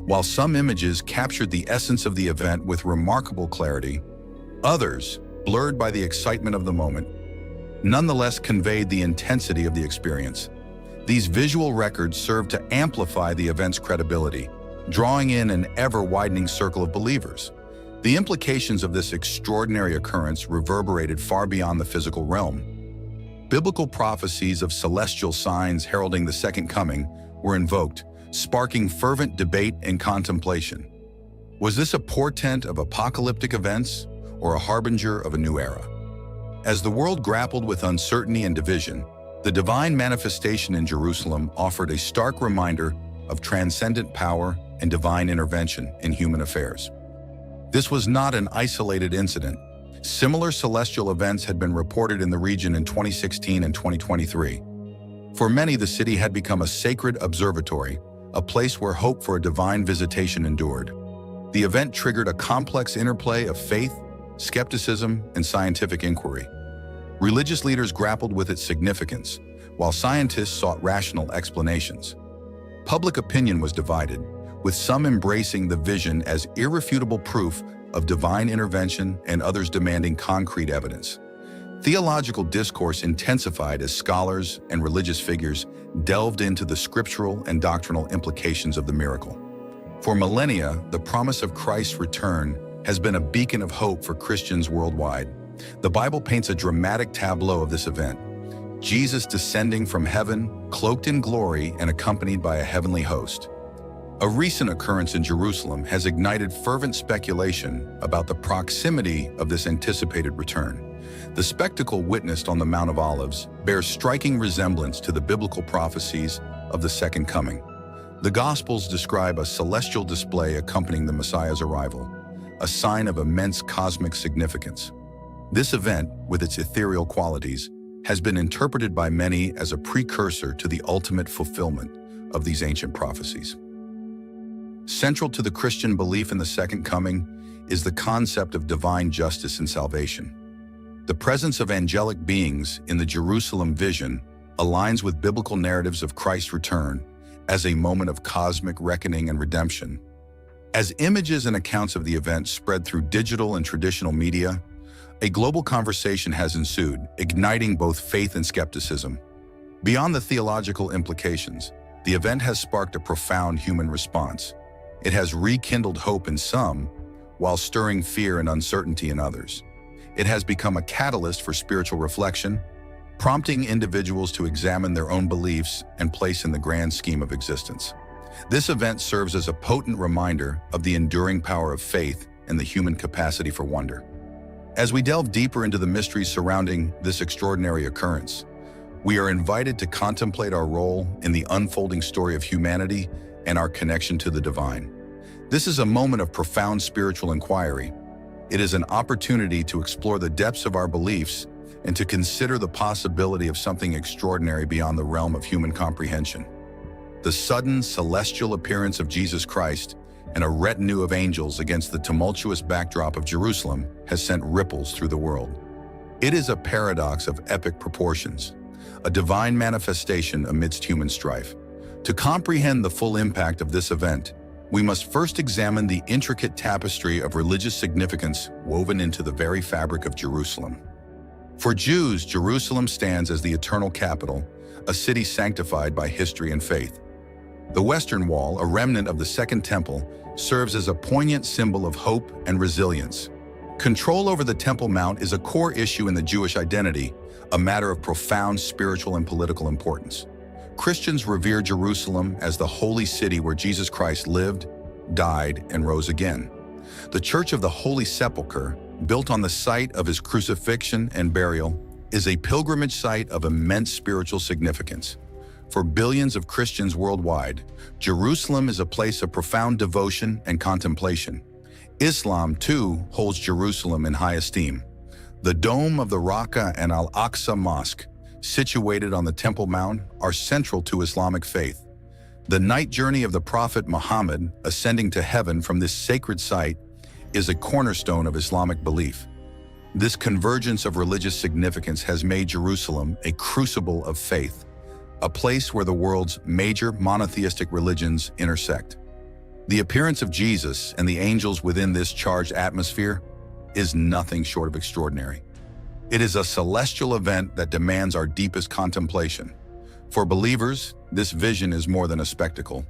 While some images captured the essence of the event with remarkable clarity, others, blurred by the excitement of the moment, nonetheless conveyed the intensity of the experience. These visual records served to amplify the event's credibility, drawing in an ever-widening circle of believers. The implications of this extraordinary occurrence reverberated far beyond the physical realm. Biblical prophecies of celestial signs heralding the second coming were invoked, sparking fervent debate and contemplation. Was this a portent of apocalyptic events or a harbinger of a new era? As the world grappled with uncertainty and division, the divine manifestation in Jerusalem offered a stark reminder of transcendent power and divine intervention in human affairs. This was not an isolated incident. Similar celestial events had been reported in the region in 2016 and 2023. For many, the city had become a sacred observatory, a place where hope for a divine visitation endured. The event triggered a complex interplay of faith, skepticism, and scientific inquiry. Religious leaders grappled with its significance, while scientists sought rational explanations. Public opinion was divided, with some embracing the vision as irrefutable proof of divine intervention and others demanding concrete evidence. Theological discourse intensified as scholars and religious figures delved into the scriptural and doctrinal implications of the miracle. For millennia, the promise of Christ's return has been a beacon of hope for Christians worldwide. The Bible paints a dramatic tableau of this event: Jesus descending from heaven, cloaked in glory and accompanied by a heavenly host. A recent occurrence in Jerusalem has ignited fervent speculation about the proximity of this anticipated return. The spectacle witnessed on the Mount of Olives bears striking resemblance to the biblical prophecies of the Second Coming. The Gospels describe a celestial display accompanying the Messiah's arrival, a sign of immense cosmic significance. This event, with its ethereal qualities, has been interpreted by many as a precursor to the ultimate fulfillment of these ancient prophecies. Central to the Christian belief in the Second Coming is the concept of divine justice and salvation. The presence of angelic beings in the Jerusalem vision aligns with biblical narratives of Christ's return as a moment of cosmic reckoning and redemption. As images and accounts of the event spread through digital and traditional media, a global conversation has ensued, igniting both faith and skepticism. Beyond the theological implications, the event has sparked a profound human response. It has rekindled hope in some, while stirring fear and uncertainty in others. It has become a catalyst for spiritual reflection, prompting individuals to examine their own beliefs and place in the grand scheme of existence. This event serves as a potent reminder of the enduring power of faith and the human capacity for wonder. As we delve deeper into the mysteries surrounding this extraordinary occurrence, we are invited to contemplate our role in the unfolding story of humanity and our connection to the divine. This is a moment of profound spiritual inquiry. It is an opportunity to explore the depths of our beliefs and to consider the possibility of something extraordinary beyond the realm of human comprehension. The sudden celestial appearance of Jesus Christ and a retinue of angels against the tumultuous backdrop of Jerusalem has sent ripples through the world. It is a paradox of epic proportions, a divine manifestation amidst human strife. To comprehend the full impact of this event, we must first examine the intricate tapestry of religious significance woven into the very fabric of Jerusalem. For Jews, Jerusalem stands as the eternal capital, a city sanctified by history and faith. The Western Wall, a remnant of the Second Temple, serves as a poignant symbol of hope and resilience. Control over the Temple Mount is a core issue in the Jewish identity, a matter of profound spiritual and political importance. Christians revere Jerusalem as the holy city where Jesus Christ lived, died, and rose again. The Church of the Holy Sepulchre, built on the site of his crucifixion and burial, is a pilgrimage site of immense spiritual significance. For billions of Christians worldwide, Jerusalem is a place of profound devotion and contemplation. Islam, too, holds Jerusalem in high esteem. The dome of the Raqqa and Al-Aqsa Mosque, situated on the Temple Mount, are central to Islamic faith. The night journey of the Prophet Muhammad, ascending to heaven from this sacred site, is a cornerstone of Islamic belief. This convergence of religious significance has made Jerusalem a crucible of faith, a place where the world's major monotheistic religions intersect. The appearance of Jesus and the angels within this charged atmosphere is nothing short of extraordinary. It is a celestial event that demands our deepest contemplation. For believers, this vision is more than a spectacle.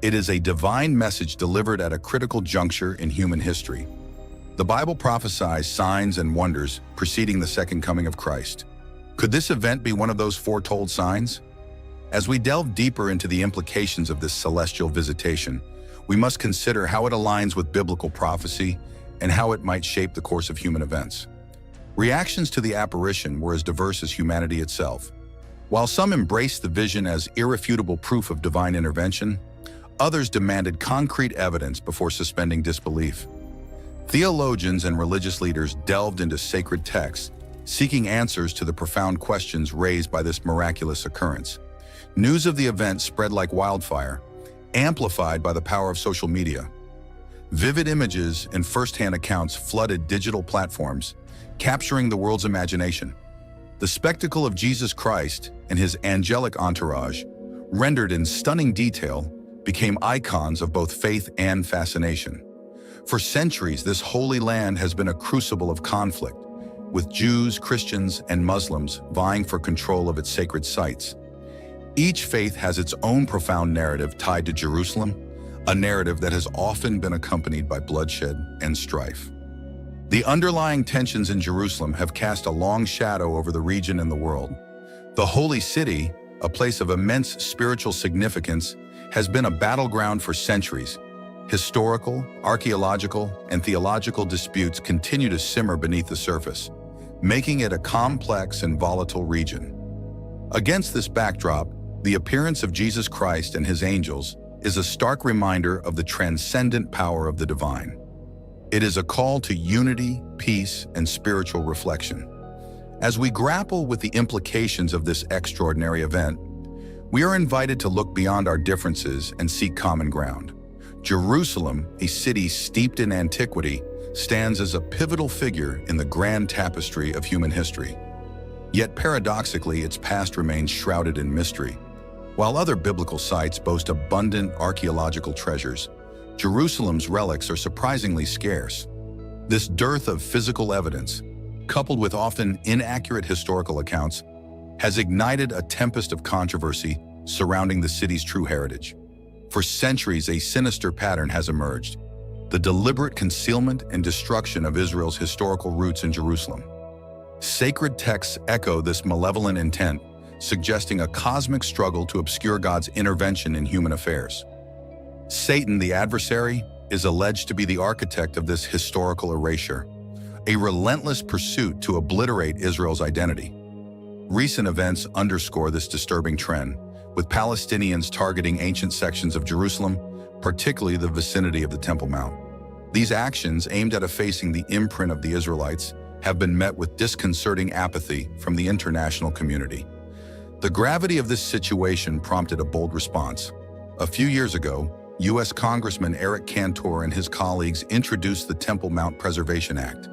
It is a divine message delivered at a critical juncture in human history. The Bible prophesies signs and wonders preceding the second coming of Christ. Could this event be one of those foretold signs? As we delve deeper into the implications of this celestial visitation, we must consider how it aligns with biblical prophecy and how it might shape the course of human events. Reactions to the apparition were as diverse as humanity itself. While some embraced the vision as irrefutable proof of divine intervention, others demanded concrete evidence before suspending disbelief. Theologians and religious leaders delved into sacred texts, seeking answers to the profound questions raised by this miraculous occurrence. News of the event spread like wildfire, amplified by the power of social media. Vivid images and first-hand accounts flooded digital platforms, capturing the world's imagination. The spectacle of Jesus Christ and his angelic entourage, rendered in stunning detail, became icons of both faith and fascination. For centuries, this holy land has been a crucible of conflict, with Jews, Christians, and Muslims vying for control of its sacred sites. Each faith has its own profound narrative tied to Jerusalem, a narrative that has often been accompanied by bloodshed and strife. The underlying tensions in Jerusalem have cast a long shadow over the region and the world. The Holy City, a place of immense spiritual significance, has been a battleground for centuries. Historical, archaeological, and theological disputes continue to simmer beneath the surface, making it a complex and volatile region. Against this backdrop, the appearance of Jesus Christ and his angels is a stark reminder of the transcendent power of the divine. It is a call to unity, peace, and spiritual reflection. As we grapple with the implications of this extraordinary event, we are invited to look beyond our differences and seek common ground. Jerusalem, a city steeped in antiquity, stands as a pivotal figure in the grand tapestry of human history. Yet paradoxically, its past remains shrouded in mystery. While other biblical sites boast abundant archaeological treasures, Jerusalem's relics are surprisingly scarce. This dearth of physical evidence, coupled with often inaccurate historical accounts, has ignited a tempest of controversy surrounding the city's true heritage. For centuries, a sinister pattern has emerged: the deliberate concealment and destruction of Israel's historical roots in Jerusalem. Sacred texts echo this malevolent intent, suggesting a cosmic struggle to obscure God's intervention in human affairs. Satan, the adversary, is alleged to be the architect of this historical erasure, a relentless pursuit to obliterate Israel's identity. Recent events underscore this disturbing trend, with Palestinians targeting ancient sections of Jerusalem, particularly the vicinity of the Temple Mount. These actions, aimed at effacing the imprint of the Israelites, have been met with disconcerting apathy from the international community. The gravity of this situation prompted a bold response. A few years ago, U.S. Congressman Eric Cantor and his colleagues introduced the Temple Mount Preservation Act.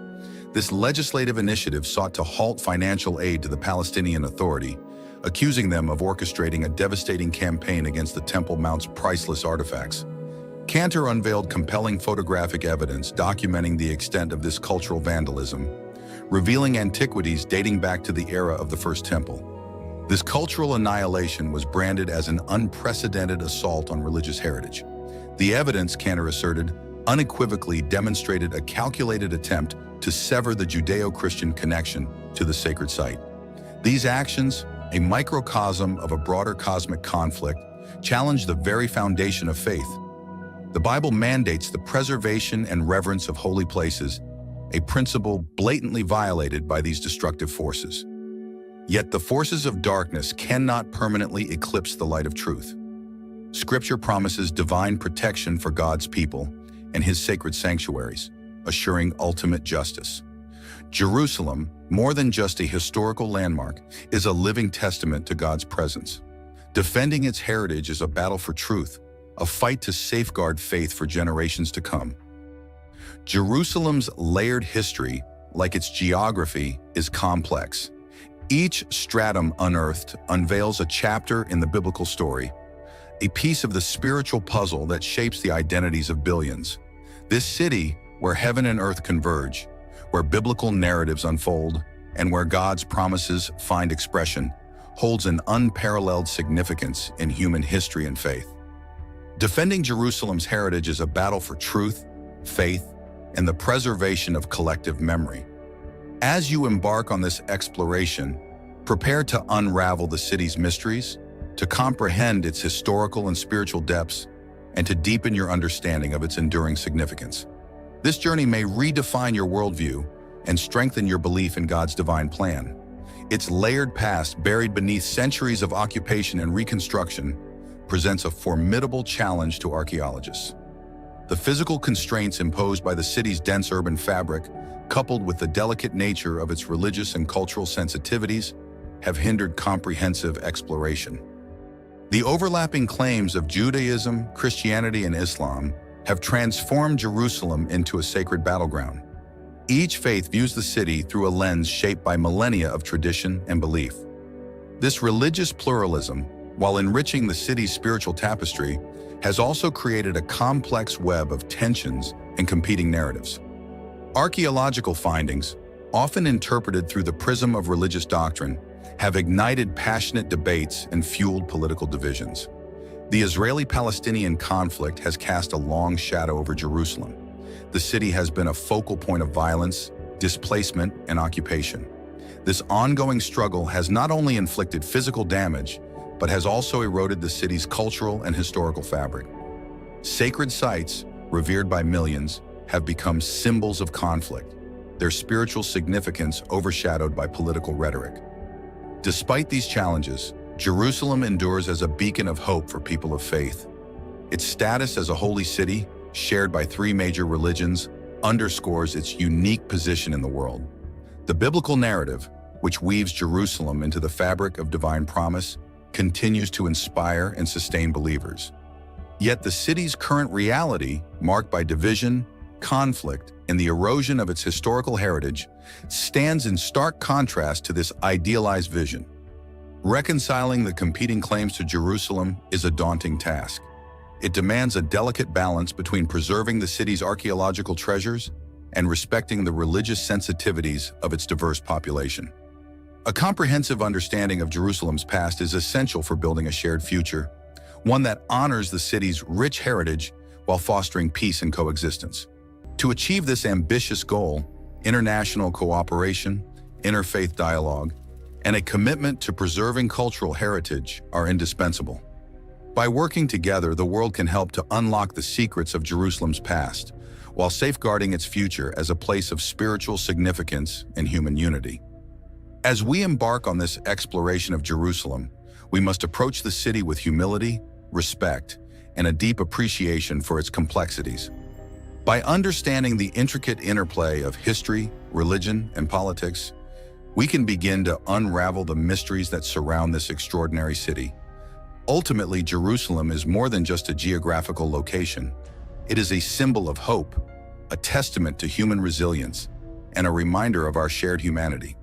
This legislative initiative sought to halt financial aid to the Palestinian Authority, accusing them of orchestrating a devastating campaign against the Temple Mount's priceless artifacts. Cantor unveiled compelling photographic evidence documenting the extent of this cultural vandalism, revealing antiquities dating back to the era of the First Temple. This cultural annihilation was branded as an unprecedented assault on religious heritage. The evidence, Cantor asserted, unequivocally demonstrated a calculated attempt to sever the Judeo-Christian connection to the sacred site. These actions, a microcosm of a broader cosmic conflict, challenge the very foundation of faith. The Bible mandates the preservation and reverence of holy places, a principle blatantly violated by these destructive forces. Yet the forces of darkness cannot permanently eclipse the light of truth. Scripture promises divine protection for God's people and his sacred sanctuaries, assuring ultimate justice. Jerusalem, more than just a historical landmark, is a living testament to God's presence. Defending its heritage is a battle for truth, a fight to safeguard faith for generations to come. Jerusalem's layered history, like its geography, is complex. Each stratum unearthed unveils a chapter in the biblical story, a piece of the spiritual puzzle that shapes the identities of billions. This city, where heaven and earth converge, where biblical narratives unfold, and where God's promises find expression, holds an unparalleled significance in human history and faith. Defending Jerusalem's heritage is a battle for truth, faith, and the preservation of collective memory. As you embark on this exploration, prepare to unravel the city's mysteries, to comprehend its historical and spiritual depths, and to deepen your understanding of its enduring significance. This journey may redefine your worldview and strengthen your belief in God's divine plan. Its layered past, buried beneath centuries of occupation and reconstruction, presents a formidable challenge to archaeologists. The physical constraints imposed by the city's dense urban fabric, coupled with the delicate nature of its religious and cultural sensitivities, have hindered comprehensive exploration. The overlapping claims of Judaism, Christianity, and Islam have transformed Jerusalem into a sacred battleground. Each faith views the city through a lens shaped by millennia of tradition and belief. This religious pluralism, while enriching the city's spiritual tapestry, has also created a complex web of tensions and competing narratives. Archaeological findings, often interpreted through the prism of religious doctrine, have ignited passionate debates and fueled political divisions. The Israeli-Palestinian conflict has cast a long shadow over Jerusalem. The city has been a focal point of violence, displacement, and occupation. This ongoing struggle has not only inflicted physical damage, but has also eroded the city's cultural and historical fabric. Sacred sites, revered by millions, have become symbols of conflict, their spiritual significance overshadowed by political rhetoric. Despite these challenges, Jerusalem endures as a beacon of hope for people of faith. Its status as a holy city, shared by three major religions, underscores its unique position in the world. The biblical narrative, which weaves Jerusalem into the fabric of divine promise, continues to inspire and sustain believers. Yet the city's current reality, marked by division, conflict, and the erosion of its historical heritage, stands in stark contrast to this idealized vision. Reconciling the competing claims to Jerusalem is a daunting task. It demands a delicate balance between preserving the city's archaeological treasures and respecting the religious sensitivities of its diverse population. A comprehensive understanding of Jerusalem's past is essential for building a shared future, one that honors the city's rich heritage while fostering peace and coexistence. To achieve this ambitious goal, international cooperation, interfaith dialogue, and a commitment to preserving cultural heritage are indispensable. By working together, the world can help to unlock the secrets of Jerusalem's past, while safeguarding its future as a place of spiritual significance and human unity. As we embark on this exploration of Jerusalem, we must approach the city with humility, respect, and a deep appreciation for its complexities. By understanding the intricate interplay of history, religion, and politics, we can begin to unravel the mysteries that surround this extraordinary city. Ultimately, Jerusalem is more than just a geographical location. It is a symbol of hope, a testament to human resilience, and a reminder of our shared humanity.